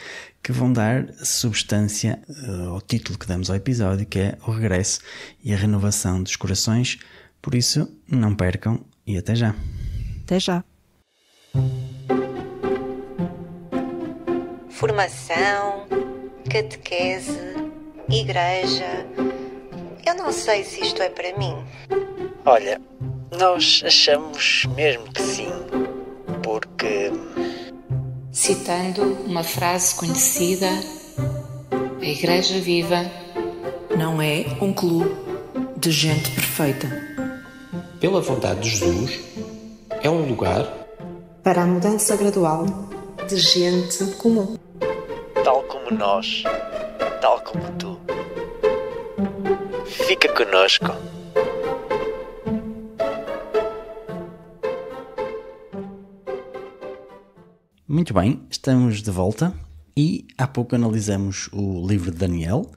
que vão dar substância ao título que damos ao episódio, que é o regresso e a renovação dos corações. Por isso, não percam e até já. Até já. Formação, catequese, igreja. Eu não sei se isto é para mim. Olha, nós achamos mesmo que sim, porque... Citando uma frase conhecida, a Igreja Viva não é um clube de gente perfeita. Pela vontade de Jesus, é um lugar para a mudança gradual de gente comum. Tal como nós, tal como tu. Fica conosco. Muito bem, estamos de volta e há pouco analisamos o livro de Daniel.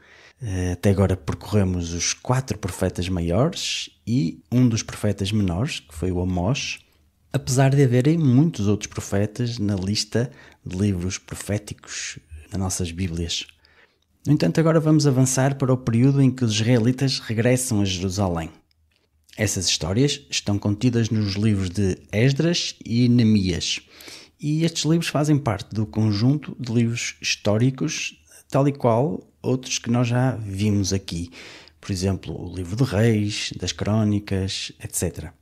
Até agora percorremos os 4 profetas maiores e um dos profetas menores, que foi o Amós, apesar de haverem muitos outros profetas na lista de livros proféticos nas nossas Bíblias. No entanto, agora vamos avançar para o período em que os israelitas regressam a Jerusalém. Essas histórias estão contidas nos livros de Esdras e Neemias. E estes livros fazem parte do conjunto de livros históricos, tal e qual outros que nós já vimos aqui. Por exemplo, o livro de Reis, das Crónicas, etc.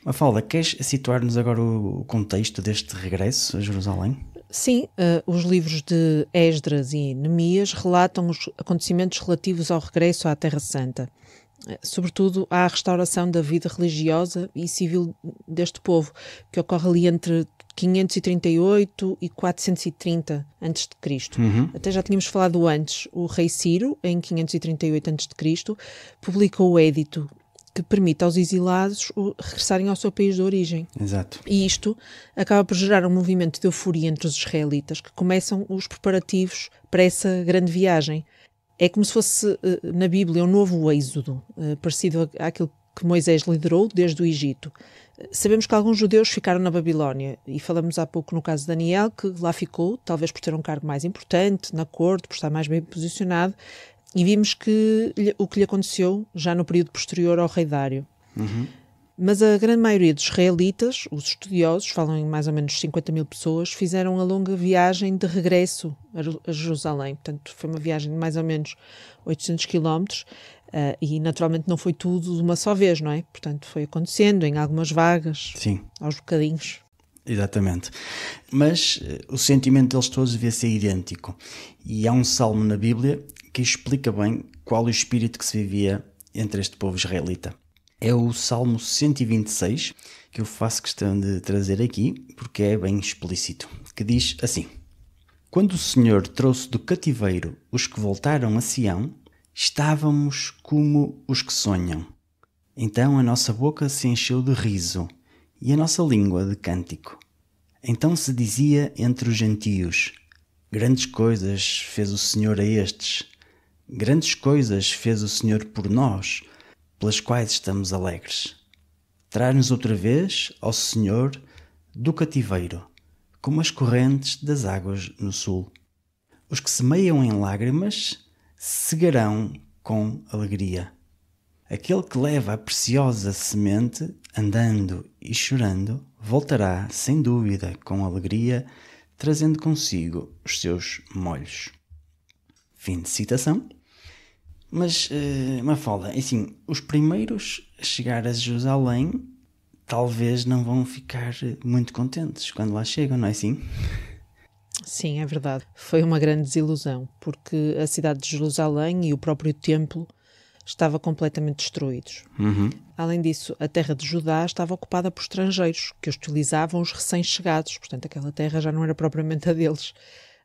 Mafalda, queres situar-nos agora o contexto deste regresso a Jerusalém? Sim, os livros de Esdras e Neemias relatam os acontecimentos relativos ao regresso à Terra Santa. Sobretudo à restauração da vida religiosa e civil deste povo, que ocorre ali entre 538 e 430 a.C. Até já tínhamos falado antes. O rei Ciro, em 538 a.C., publicou o édito que permite aos exilados regressarem ao seu país de origem. Exato. E isto acaba por gerar um movimento de euforia entre os israelitas, que começam os preparativos para essa grande viagem. É como se fosse, na Bíblia, um novo êxodo, parecido àquilo que Moisés liderou desde o Egito. Sabemos que alguns judeus ficaram na Babilónia, e falamos há pouco no caso de Daniel, que lá ficou, talvez por ter um cargo mais importante na corte, por estar mais bem posicionado, e vimos que o que lhe aconteceu já no período posterior ao rei Dário. Mas a grande maioria dos israelitas, os estudiosos, falam em mais ou menos 50 mil pessoas, fizeram a longa viagem de regresso a Jerusalém. Portanto, foi uma viagem de mais ou menos 800 quilómetros e naturalmente não foi tudo de uma só vez, não é? Portanto, foi acontecendo em algumas vagas, Sim. Aos bocadinhos. Exatamente. Mas o sentimento deles todos devia ser idêntico. E há um salmo na Bíblia que explica bem qual o espírito que se vivia entre este povo israelita. É o Salmo 126, que eu faço questão de trazer aqui, porque é bem explícito, que diz assim: Quando o Senhor trouxe do cativeiro os que voltaram a Sião, estávamos como os que sonham. Então a nossa boca se encheu de riso e a nossa língua de cântico. Então se dizia entre os gentios: grandes coisas fez o Senhor a estes, grandes coisas fez o Senhor por nós, pelas quais estamos alegres. Traz-nos outra vez, ó Senhor, do cativeiro, como as correntes das águas no sul. Os que semeiam em lágrimas cegarão com alegria. Aquele que leva a preciosa semente, andando e chorando, voltará, sem dúvida, com alegria, trazendo consigo os seus molhos. Fim de citação. Mas, Mafalda, assim, os primeiros a chegar a Jerusalém talvez não vão ficar muito contentes quando lá chegam, não é assim? Sim, é verdade. Foi uma grande desilusão, porque a cidade de Jerusalém e o próprio templo estavam completamente destruídos. Além disso, a terra de Judá estava ocupada por estrangeiros que hostilizavam os recém-chegados. Portanto, aquela terra já não era propriamente a deles.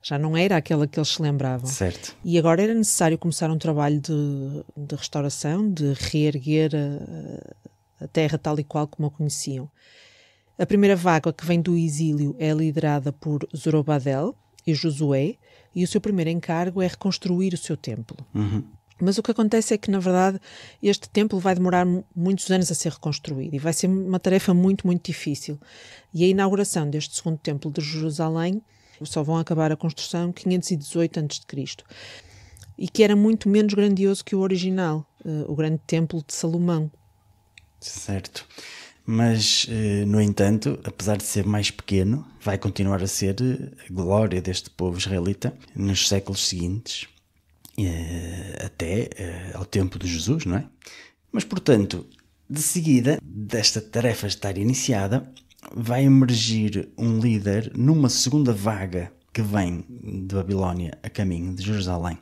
Já não era aquela que eles se lembravam. Certo. E agora era necessário começar um trabalho de restauração, de reerguer a terra tal e qual como a conheciam. A primeira vaga que vem do exílio é liderada por Zorobabel e Josué, e o seu primeiro encargo é reconstruir o seu templo. Mas o que acontece é que, na verdade, este templo vai demorar muitos anos a ser reconstruído e vai ser uma tarefa muito, muito difícil. E a inauguração deste segundo templo de Jerusalém só vão acabar a construção em 518 a.C., e que era muito menos grandioso que o original, o grande templo de Salomão. Certo. Mas, no entanto, apesar de ser mais pequeno, vai continuar a ser a glória deste povo israelita nos séculos seguintes, até ao tempo de Jesus, não é? Mas, portanto, de seguida desta tarefa estar iniciada, vai emergir um líder numa segunda vaga que vem de Babilónia a caminho de Jerusalém.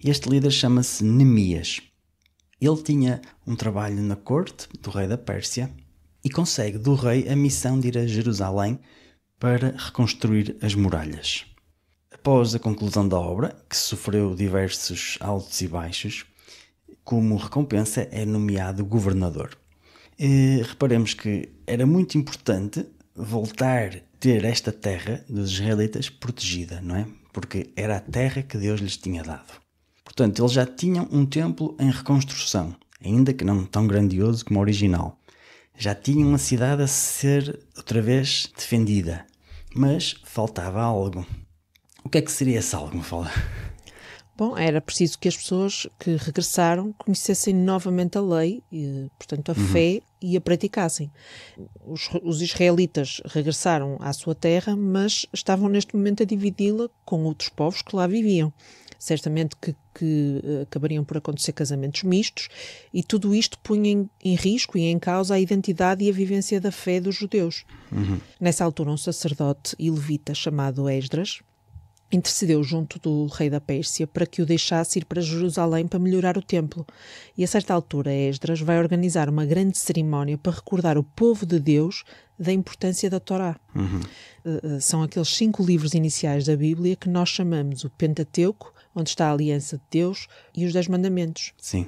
Este líder chama-se Neemias. Ele tinha um trabalho na corte do rei da Pérsia e consegue do rei a missão de ir a Jerusalém para reconstruir as muralhas. Após a conclusão da obra, que sofreu diversos altos e baixos, como recompensa é nomeado governador. Reparemos que era muito importante voltar a ter esta terra dos israelitas protegida, não é? Porque era a terra que Deus lhes tinha dado. Portanto, eles já tinham um templo em reconstrução, ainda que não tão grandioso como o original. Já tinham uma cidade a ser outra vez defendida, mas faltava algo. O que é que seria esse algo, Mafalda? Bom, era preciso que as pessoas que regressaram conhecessem novamente a lei, e, portanto a fé, e a praticassem. Os israelitas regressaram à sua terra, mas estavam neste momento a dividi-la com outros povos que lá viviam. Certamente que acabariam por acontecer casamentos mistos, e tudo isto punha em risco e em causa a identidade e a vivência da fé dos judeus. Nessa altura, um sacerdote e levita chamado Esdras intercedeu junto do rei da Pérsia para que o deixasse ir para Jerusalém para melhorar o templo. E a certa altura Esdras vai organizar uma grande cerimónia para recordar o povo de Deus da importância da Torá. São aqueles 5 livros iniciais da Bíblia que nós chamamos o Pentateuco, onde está a aliança de Deus, e os 10 mandamentos. Sim.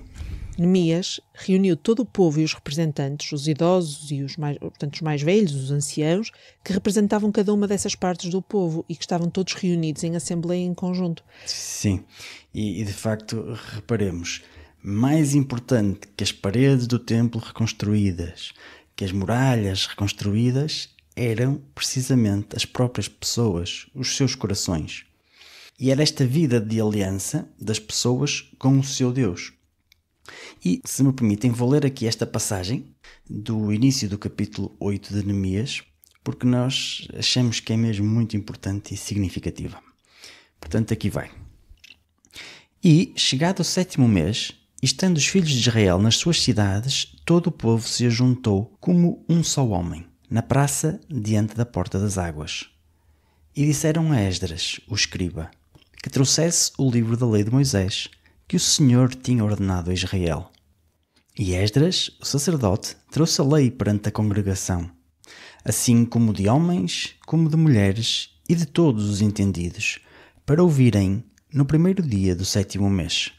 Neemias reuniu todo o povo e os representantes, os idosos e os mais velhos, os anciãos, que representavam cada uma dessas partes do povo e que estavam todos reunidos em assembleia em conjunto. Sim, e de facto, reparemos, mais importante que as paredes do templo reconstruídas, que as muralhas reconstruídas, eram precisamente as próprias pessoas, os seus corações. E era esta vida de aliança das pessoas com o seu Deus. E, se me permitem, vou ler aqui esta passagem do início do capítulo 8 de Neemias, porque nós achamos que é mesmo muito importante e significativa. Portanto, aqui vai. E, chegado o 7º mês, estando os filhos de Israel nas suas cidades, todo o povo se ajuntou como um só homem, na praça diante da porta das águas. E disseram a Esdras, o escriba, que trouxesse o livro da lei de Moisés, que o Senhor tinha ordenado a Israel. E Esdras, o sacerdote, trouxe a lei perante a congregação, assim como de homens, como de mulheres e de todos os entendidos, para ouvirem no primeiro dia do 7º mês.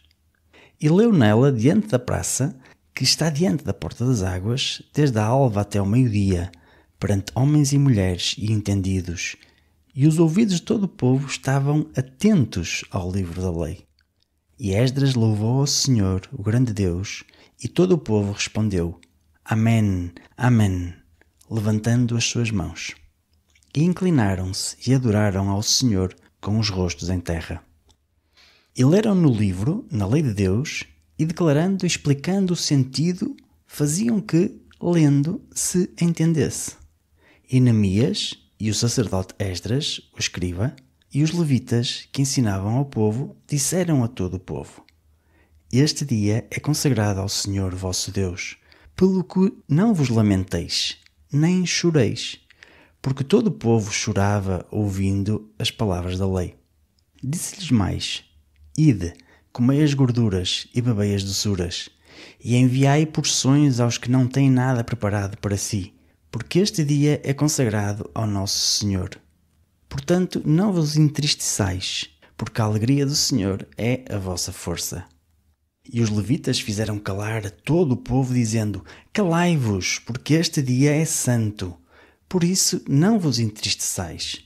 E leu nela diante da praça, que está diante da porta das águas, desde a alva até ao meio-dia, perante homens e mulheres e entendidos, e os ouvidos de todo o povo estavam atentos ao livro da lei. E Esdras louvou ao Senhor, o grande Deus, e todo o povo respondeu: Amém, Amém, levantando as suas mãos. E inclinaram-se e adoraram ao Senhor com os rostos em terra. E leram no livro, na lei de Deus, e declarando e explicando o sentido, faziam que, lendo, se entendesse. E Neemias e o sacerdote Esdras, o escriba, e os levitas que ensinavam ao povo, disseram a todo o povo: Este dia é consagrado ao Senhor vosso Deus, pelo que não vos lamenteis, nem choreis, porque todo o povo chorava ouvindo as palavras da lei. Disse-lhes mais: Ide, comei as gorduras e bebei as doçuras, e enviai porções aos que não têm nada preparado para si, porque este dia é consagrado ao nosso Senhor. Portanto, não vos entristeçais, porque a alegria do Senhor é a vossa força. E os levitas fizeram calar a todo o povo, dizendo: Calai-vos, porque este dia é santo, por isso não vos entristeçais.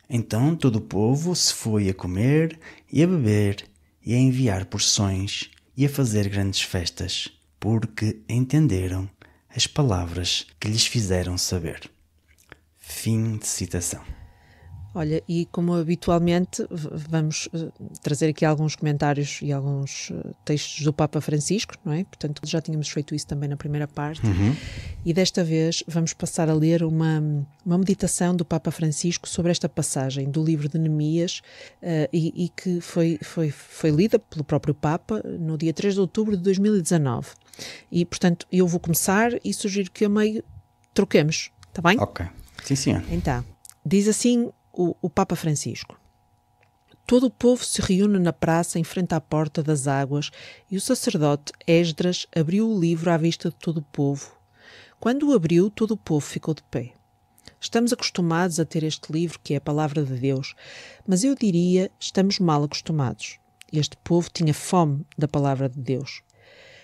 Então todo o povo se foi a comer e a beber, e a enviar porções, e a fazer grandes festas, porque entenderam as palavras que lhes fizeram saber. Fim de citação. Olha, e como habitualmente vamos trazer aqui alguns comentários e alguns textos do Papa Francisco, não é? Portanto, já tínhamos feito isso também na primeira parte. E desta vez vamos passar a ler uma meditação do Papa Francisco sobre esta passagem do livro de Neemias e que foi lida pelo próprio Papa no dia 3 de outubro de 2019. E, portanto, eu vou começar e sugiro que a meio troquemos, está bem? Ok, sim senhor. Então, diz assim o Papa Francisco: Todo o povo se reúne na praça em frente à porta das águas e o sacerdote Esdras abriu o livro à vista de todo o povo. Quando o abriu, todo o povo ficou de pé. Estamos acostumados a ter este livro, que é a palavra de Deus, mas eu diria, estamos mal acostumados. Este povo tinha fome da palavra de Deus.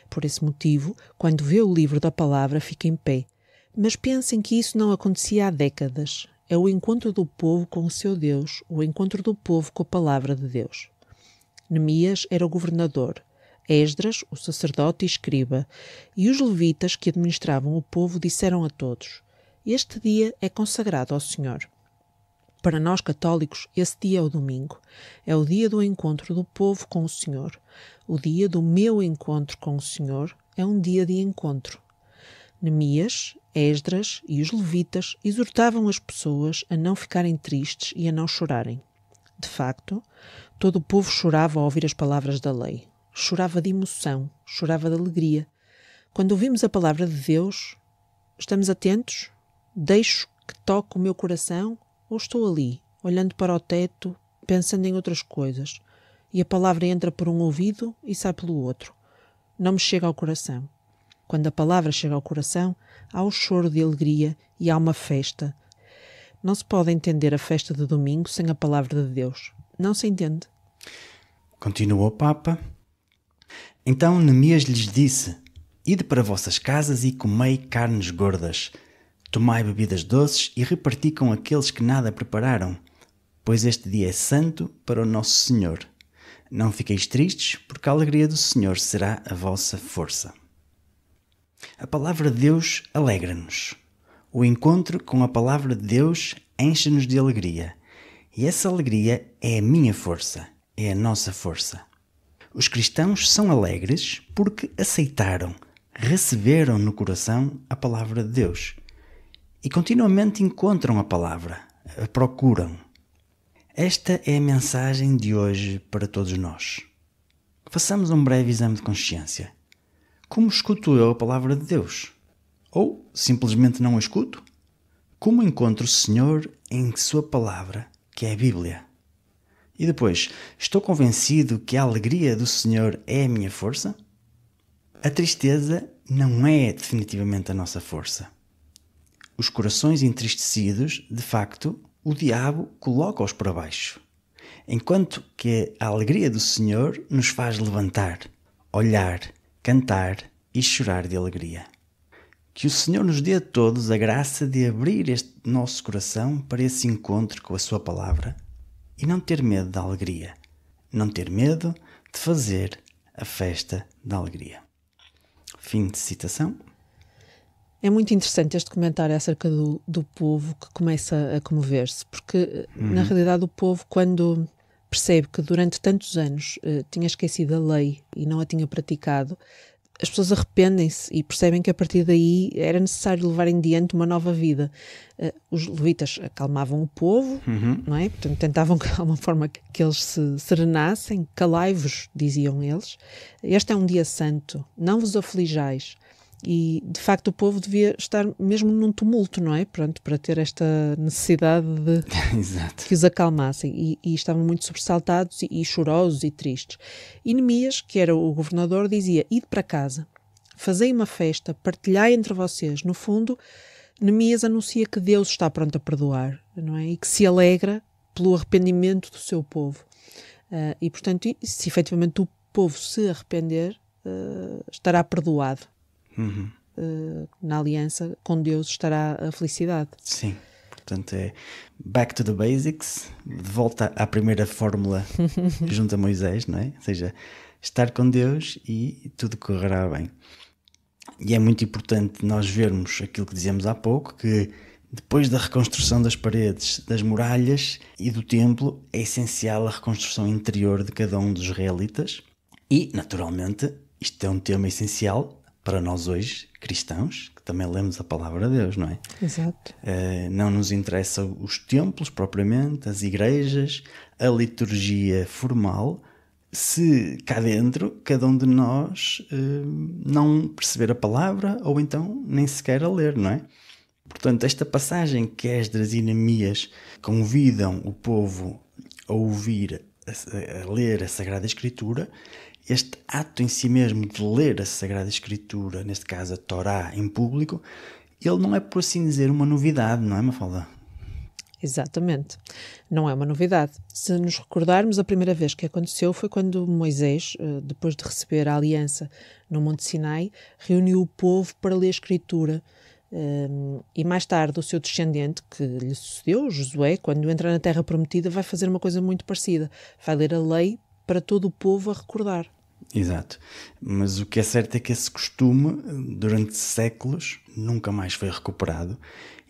Por esse motivo, quando vê o livro da palavra, fica em pé. Mas pensem que isso não acontecia há décadas. É o encontro do povo com o seu Deus, o encontro do povo com a palavra de Deus. Neemias era o governador, Esdras, o sacerdote e escriba, e os levitas que administravam o povo disseram a todos: Este dia é consagrado ao Senhor. Para nós católicos, esse dia é o domingo. É o dia do encontro do povo com o Senhor. O dia do meu encontro com o Senhor é um dia de encontro. Neemias, Esdras e os levitas exortavam as pessoas a não ficarem tristes e a não chorarem. De facto, todo o povo chorava ao ouvir as palavras da lei. Chorava de emoção, chorava de alegria. Quando ouvimos a palavra de Deus, estamos atentos? Deixo que toque o meu coração ou estou ali, olhando para o teto, pensando em outras coisas, e a palavra entra por um ouvido e sai pelo outro? Não me chega ao coração. Quando a palavra chega ao coração, há o choro de alegria e há uma festa. Não se pode entender a festa de domingo sem a palavra de Deus. Não se entende. Continuou o Papa. Então Neemias lhes disse: Ide para vossas casas e comei carnes gordas. Tomai bebidas doces e reparti com aqueles que nada prepararam, pois este dia é santo para o nosso Senhor. Não fiqueis tristes, porque a alegria do Senhor será a vossa força. A palavra de Deus alegra-nos. O encontro com a palavra de Deus enche-nos de alegria. E essa alegria é a minha força, é a nossa força. Os cristãos são alegres porque aceitaram, receberam no coração a palavra de Deus. E continuamente encontram a palavra, a procuram. Esta é a mensagem de hoje para todos nós. Façamos um breve exame de consciência. Como escuto eu a palavra de Deus? Ou simplesmente não a escuto? Como encontro o Senhor em sua palavra, que é a Bíblia? E depois, estou convencido que a alegria do Senhor é a minha força? A tristeza não é definitivamente a nossa força. Os corações entristecidos, de facto, o diabo coloca-os para baixo. enquanto que a alegria do Senhor nos faz levantar, olhar, cantar e chorar de alegria. Que o Senhor nos dê a todos a graça de abrir este nosso coração para esse encontro com a sua palavra e não ter medo da alegria, não ter medo de fazer a festa da alegria. Fim de citação. É muito interessante este comentário acerca do povo que começa a comover-se, porque na realidade o povo, quando percebe que durante tantos anos tinha esquecido a lei e não a tinha praticado, as pessoas arrependem-se e percebem que a partir daí era necessário levar em diante uma nova vida. Os levitas acalmavam o povo, não é? Portanto, tentavam de alguma forma que eles se serenassem. Calai-vos, diziam eles. Este é um dia santo, não vos aflijais. E, de facto, o povo devia estar mesmo num tumulto, não é? Pronto, para ter esta necessidade de que os acalmassem. E estavam muito sobressaltados e chorosos e tristes. E Neemias, que era o governador, dizia: ide para casa, fazei uma festa, partilhai entre vocês. No fundo, Neemias anuncia que Deus está pronto a perdoar, não é? E que se alegra pelo arrependimento do seu povo. E, portanto, se efetivamente o povo se arrepender, estará perdoado. Na aliança com Deus estará a felicidade. Sim, portanto é back to the basics, de volta à primeira fórmula junto a Moisés, não é? Ou seja, estar com Deus e tudo correrá bem. E é muito importante nós vermos aquilo que dizíamos há pouco, que depois da reconstrução das paredes, das muralhas e do templo, é essencial a reconstrução interior de cada um dos israelitas e, naturalmente, isto é um tema essencial para nós hoje, cristãos, que também lemos a palavra de Deus, não é? Exato. Não nos interessam os templos propriamente, as igrejas, a liturgia formal, se cá dentro cada um de nós não perceber a palavra ou então nem sequer a ler, não é? Portanto, esta passagem que Esdras e Neemias convidam o povo a ouvir, a ler a Sagrada Escritura, este ato em si mesmo de ler a Sagrada Escritura, neste caso a Torá, em público, ele não é, por assim dizer, uma novidade, não é, Mafalda? Exatamente. Não é uma novidade. Se nos recordarmos, a primeira vez que aconteceu foi quando Moisés, depois de receber a aliança no Monte Sinai, reuniu o povo para ler a Escritura. E mais tarde o seu descendente, que lhe sucedeu, Josué, quando entra na Terra Prometida, vai fazer uma coisa muito parecida. Vai ler a lei para todo o povo a recordar. Exato. Mas o que é certo é que esse costume, durante séculos, nunca mais foi recuperado.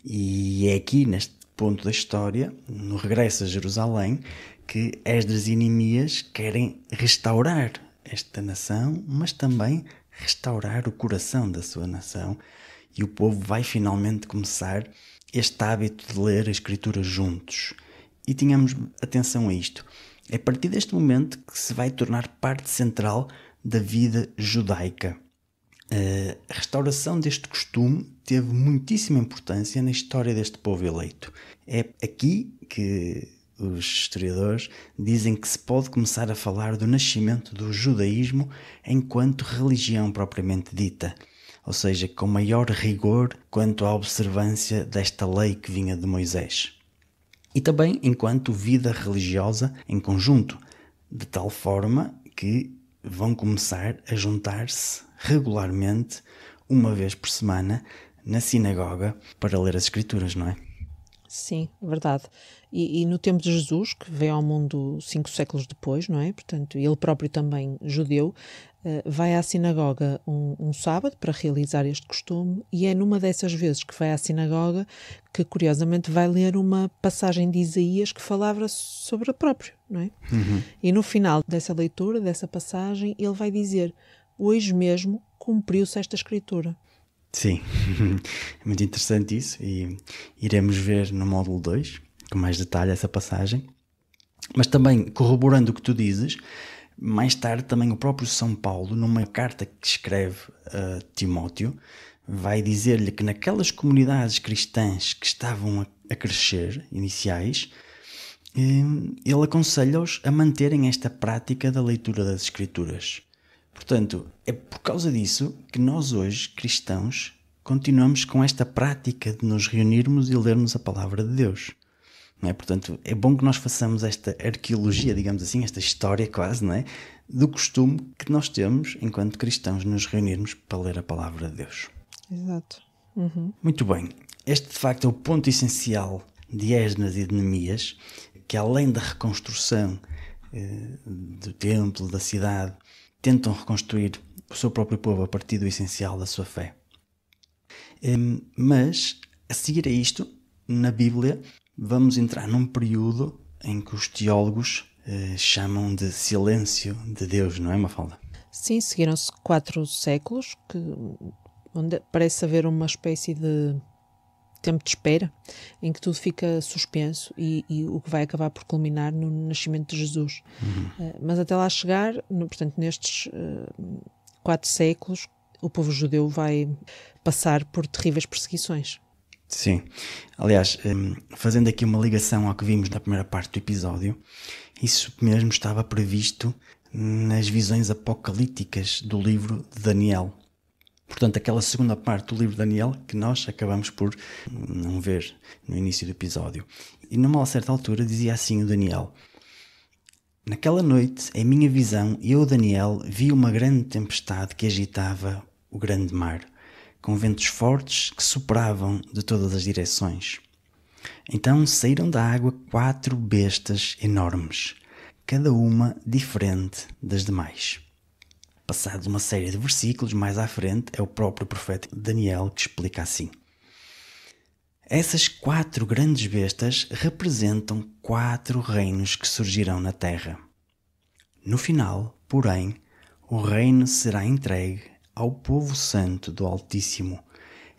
E é aqui, neste ponto da história, no regresso a Jerusalém, que Esdras e Neemias querem restaurar esta nação, mas também restaurar o coração da sua nação. E o povo vai finalmente começar este hábito de ler a Escritura juntos. E tenhamos atenção a isto. É a partir deste momento que se vai tornar parte central da vida judaica. A restauração deste costume teve muitíssima importância na história deste povo eleito. É aqui que os historiadores dizem que se pode começar a falar do nascimento do judaísmo enquanto religião propriamente dita, ou seja, com maior rigor quanto à observância desta lei que vinha de Moisés. E também enquanto vida religiosa em conjunto, de tal forma que vão começar a juntar-se regularmente, uma vez por semana, na sinagoga para ler as Escrituras, não é? Sim, verdade. E no tempo de Jesus, que veio ao mundo 5 séculos depois, não é? Portanto, ele próprio também judeu, vai à sinagoga um sábado para realizar este costume, e é numa dessas vezes que vai à sinagoga que, curiosamente, vai ler uma passagem de Isaías que falava sobre a própria, não é? E no final dessa leitura, dessa passagem, ele vai dizer: hoje mesmo cumpriu-se esta escritura. Sim, é muito interessante isso, e iremos ver no módulo 2 com mais detalhe essa passagem. Mas também, corroborando o que tu dizes, mais tarde também o próprio São Paulo, numa carta que escreve a Timóteo, vai dizer-lhe que naquelas comunidades cristãs que estavam a crescer, iniciais, ele aconselha-os a manterem esta prática da leitura das Escrituras. Portanto, é por causa disso que nós hoje, cristãos, continuamos com esta prática de nos reunirmos e lermos a Palavra de Deus. não é? Portanto, é bom que nós façamos esta arqueologia, digamos assim, esta história quase, não é? Do costume que nós temos, enquanto cristãos, nos reunirmos para ler a palavra de Deus. Exato. Muito bem. Este, de facto, é o ponto essencial de Esdras e de Neemias, que além da reconstrução do templo, da cidade, tentam reconstruir o seu próprio povo a partir do essencial da sua fé. Mas, a seguir a isto, na Bíblia, vamos entrar num período em que os teólogos chamam de silêncio de Deus, não é, Mafalda? Sim, seguiram-se 4 séculos, onde parece haver uma espécie de tempo de espera, em que tudo fica suspenso e o que vai acabar por culminar no nascimento de Jesus. Mas até lá chegar, portanto, nestes 4 séculos, o povo judeu vai passar por terríveis perseguições. Sim. Aliás, fazendo aqui uma ligação ao que vimos na primeira parte do episódio, isso mesmo estava previsto nas visões apocalípticas do livro de Daniel. Portanto, aquela segunda parte do livro de Daniel que nós acabamos por não ver no início do episódio. E numa certa altura dizia assim o Daniel: naquela noite, em minha visão, eu, Daniel, vi uma grande tempestade que agitava o grande mar, com ventos fortes que sopravam de todas as direções. Então saíram da água 4 bestas enormes, cada uma diferente das demais. Passados uma série de versículos mais à frente, é o próprio profeta Daniel que explica assim: essas 4 grandes bestas representam 4 reinos que surgirão na terra. No final, porém, o reino será entregue ao povo santo do Altíssimo,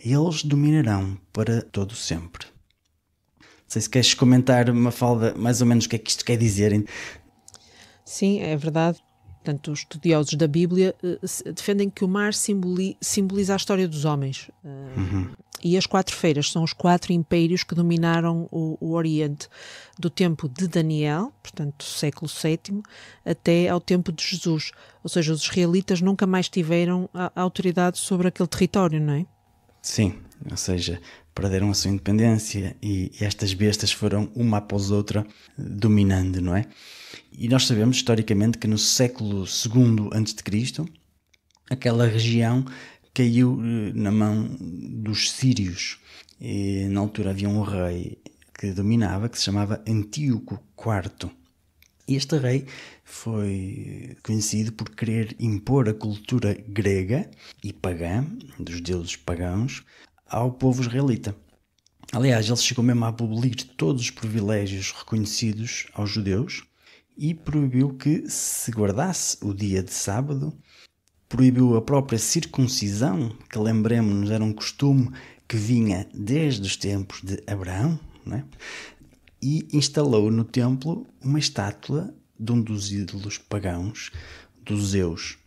e eles dominarão para todo sempre. Não sei se queres comentar, Mafalda, mais ou menos o que é que isto quer dizer. Sim, é verdade. Portanto, os estudiosos da Bíblia defendem que o mar simboliza a história dos homens. E as 4 feiras são os 4 impérios que dominaram o Oriente, do tempo de Daniel, portanto, século VII, até ao tempo de Jesus. Ou seja, os israelitas nunca mais tiveram a autoridade sobre aquele território, não é? Sim, ou seja, perderam a sua independência e estas bestas foram uma após outra dominando, não é? E nós sabemos historicamente que no século II a.C. aquela região caiu na mão dos sírios. E, na altura havia um rei que dominava, que se chamava Antíoco IV. Este rei foi conhecido por querer impor a cultura grega e pagã, dos deuses pagãos, ao povo israelita. Aliás, ele chegou mesmo a abolir todos os privilégios reconhecidos aos judeus e proibiu que se guardasse o dia de sábado, proibiu a própria circuncisão, que, lembremos-nos, era um costume que vinha desde os tempos de Abraão, não é? E instalou no templo uma estátua de um dos ídolos pagãos, dos Zeus.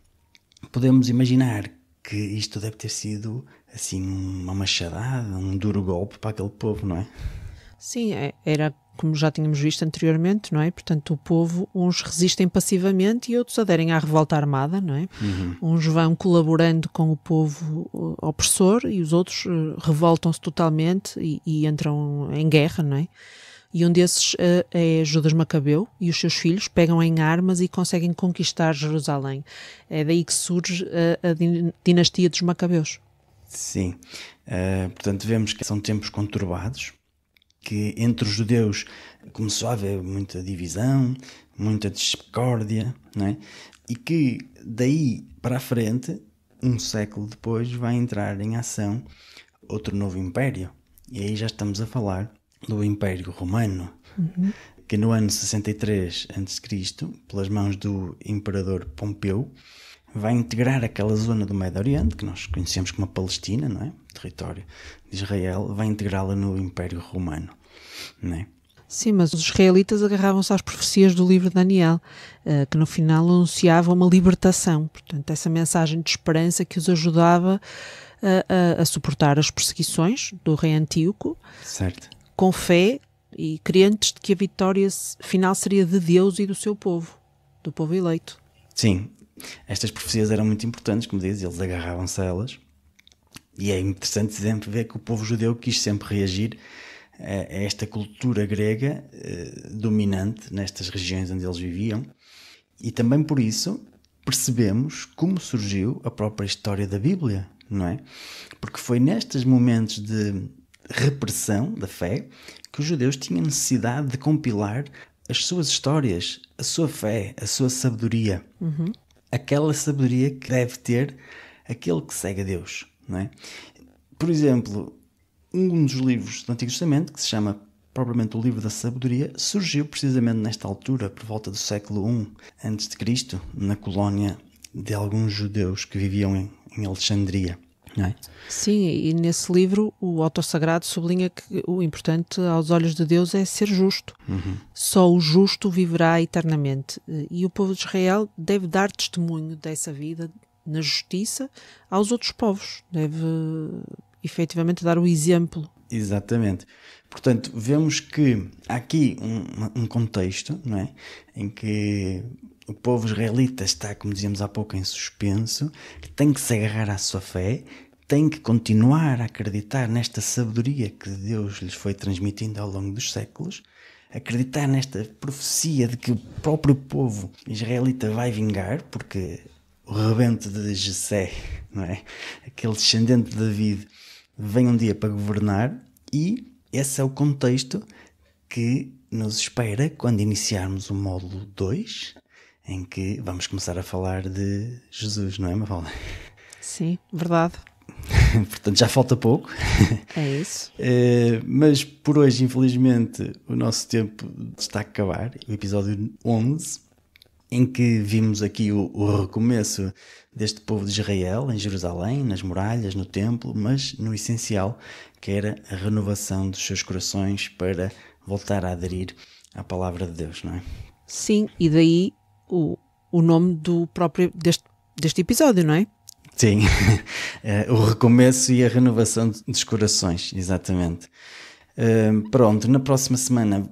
Podemos imaginar que isto deve ter sido assim uma machadada, um duro golpe para aquele povo, não é? Sim, era como já tínhamos visto anteriormente, não é? Portanto, o povo, uns resistem passivamente e outros aderem à revolta armada, não é? Uns vão colaborando com o povo opressor e os outros revoltam-se totalmente e entram em guerra, não é? E um desses é Judas Macabeu, e os seus filhos pegam em armas e conseguem conquistar Jerusalém. É daí que surge a dinastia dos Macabeus. Sim, portanto vemos que são tempos conturbados, que entre os judeus começou a haver muita divisão, muita discórdia, não é? E que daí para a frente, um século depois, vai entrar em ação outro novo império. E aí já estamos a falar do Império Romano, que no ano 63 a.C., pelas mãos do imperador Pompeu, vai integrar aquela zona do Médio Oriente, que nós conhecemos como a Palestina, não é? Território de Israel, vai integrá-la no Império Romano, não é? Sim, mas os israelitas agarravam-se às profecias do livro de Daniel, que no final anunciavam uma libertação. Portanto, essa mensagem de esperança que os ajudava a suportar as perseguições do rei Antíoco, certo, com fé e crentes de que a vitória final seria de Deus e do seu povo, do povo eleito. Sim, estas profecias eram muito importantes, como diz, eles agarravam-se a elas. E é interessante sempre ver que o povo judeu quis sempre reagir a esta cultura grega dominante nestas regiões onde eles viviam. E também por isso percebemos como surgiu a própria história da Bíblia, não é? Porque foi nestes momentos de repressão da fé que os judeus tinham necessidade de compilar as suas histórias, a sua fé, a sua sabedoria. Aquela sabedoria que deve ter aquele que segue a Deus, não é? Por exemplo, um dos livros do Antigo Testamento, que se chama propriamente o Livro da Sabedoria, surgiu precisamente nesta altura, por volta do século I a.C., na colónia de alguns judeus que viviam em Alexandria. Não é? Sim, e nesse livro o autor sagrado sublinha que o importante aos olhos de Deus é ser justo. Só o justo viverá eternamente. E o povo de Israel deve dar testemunho dessa vida na justiça aos outros povos. Deve efetivamente dar o exemplo. Exatamente. Portanto, vemos que há aqui um contexto, não é? Em que o povo israelita está, como dizíamos há pouco, em suspenso, que tem que se agarrar à sua fé, tem que continuar a acreditar nesta sabedoria que Deus lhes foi transmitindo ao longo dos séculos, acreditar nesta profecia de que o próprio povo israelita vai vingar, porque o rebento de Jessé, não é? Aquele descendente de David, vem um dia para governar, e esse é o contexto que nos espera quando iniciarmos o módulo 2, em que vamos começar a falar de Jesus, não é, Mafalda? Sim, verdade. Portanto, já falta pouco. É isso. Mas por hoje, infelizmente, o nosso tempo está a acabar. O episódio 11, em que vimos aqui o recomeço deste povo de Israel, em Jerusalém, nas muralhas, no templo, mas no essencial, que era a renovação dos seus corações para voltar a aderir à palavra de Deus, não é? Sim, e daí o nome do próprio deste episódio, não é? Sim, o recomeço e a renovação dos corações, exatamente. Pronto, na próxima semana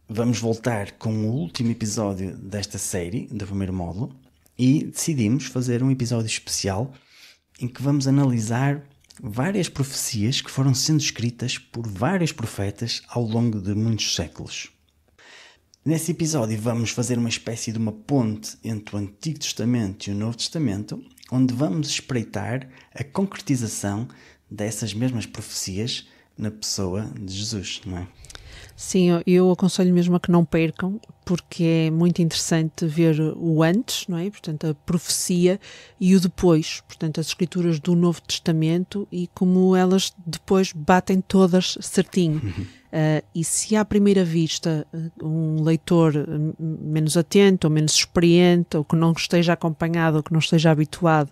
vamos voltar com o último episódio desta série, do primeiro módulo, e decidimos fazer um episódio especial em que vamos analisar várias profecias que foram sendo escritas por vários profetas ao longo de muitos séculos. Nesse episódio vamos fazer uma espécie de uma ponte entre o Antigo Testamento e o Novo Testamento, onde vamos espreitar a concretização dessas mesmas profecias na pessoa de Jesus, não é? Sim, eu aconselho mesmo a que não percam, porque é muito interessante ver o antes, não é? Portanto, a profecia, e o depois, portanto, as escrituras do Novo Testamento e como elas depois batem todas certinho. E se à primeira vista um leitor menos atento ou menos experiente, ou que não esteja acompanhado ou que não esteja habituado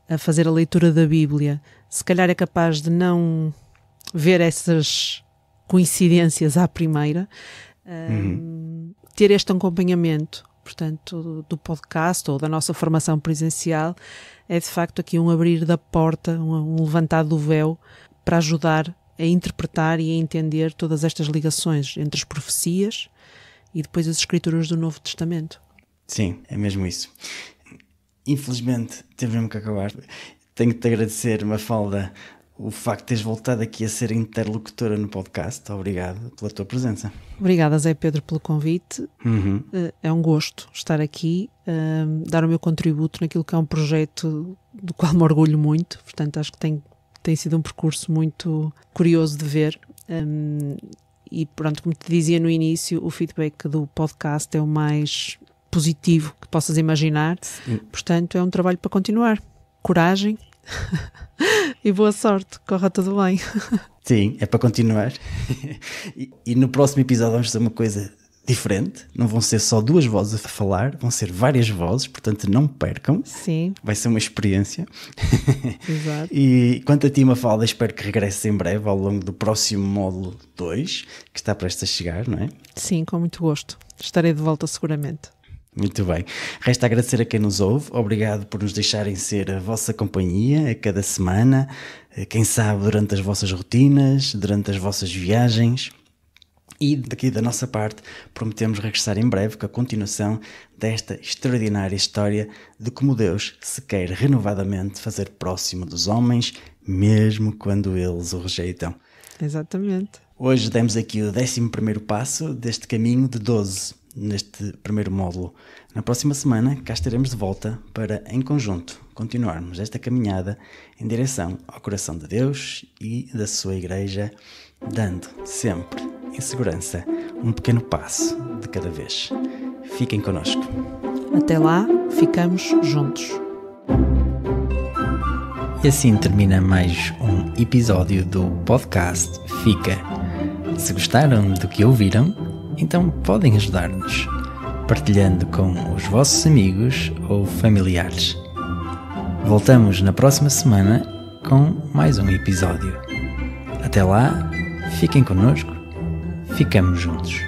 a fazer a leitura da Bíblia, se calhar é capaz de não ver essas coincidências à primeira, ter este acompanhamento, portanto, do podcast ou da nossa formação presencial, é de facto aqui um abrir da porta, um levantar do véu para ajudar a interpretar e a entender todas estas ligações entre as profecias e depois as escrituras do Novo Testamento. Sim, é mesmo isso. Infelizmente, temos mesmo que acabar. Tenho que te agradecer, Mafalda, o facto de teres voltado aqui a ser interlocutora no podcast. Obrigado pela tua presença. Obrigada, Zé Pedro, pelo convite. É um gosto estar aqui, dar o meu contributo naquilo que é um projeto do qual me orgulho muito. Portanto, acho que tem sido um percurso muito curioso de ver. E pronto, como te dizia no início, o feedback do podcast é o mais positivo que possas imaginar. Sim. Portanto, é um trabalho para continuar. Coragem e boa sorte, corra tudo bem. Sim, é para continuar. E no próximo episódio vamos fazer uma coisa diferente. Não vão ser só duas vozes a falar, vão ser várias vozes, portanto não percam. Sim. Vai ser uma experiência. Exato. E quanto a ti, Mafalda, espero que regresse em breve ao longo do próximo módulo 2, que está prestes a chegar, não é? Sim, com muito gosto. Estarei de volta seguramente. Muito bem. Resta agradecer a quem nos ouve. Obrigado por nos deixarem ser a vossa companhia a cada semana. Quem sabe durante as vossas rotinas, durante as vossas viagens. E daqui da nossa parte prometemos regressar em breve com a continuação desta extraordinária história de como Deus se quer renovadamente fazer próximo dos homens, mesmo quando eles o rejeitam. Exatamente. Hoje demos aqui o 11º passo deste caminho de 12, neste primeiro módulo. Na próxima semana cá estaremos de volta para, em conjunto, continuarmos esta caminhada em direção ao coração de Deus e da sua Igreja, dando sempre em segurança um pequeno passo de cada vez. Fiquem connosco. Até lá, ficamos juntos. E assim termina mais um episódio do podcast Fica. Se gostaram do que ouviram, então podem ajudar-nos, partilhando com os vossos amigos ou familiares. Voltamos na próxima semana com mais um episódio. Até lá, fiquem connosco, ficamos juntos.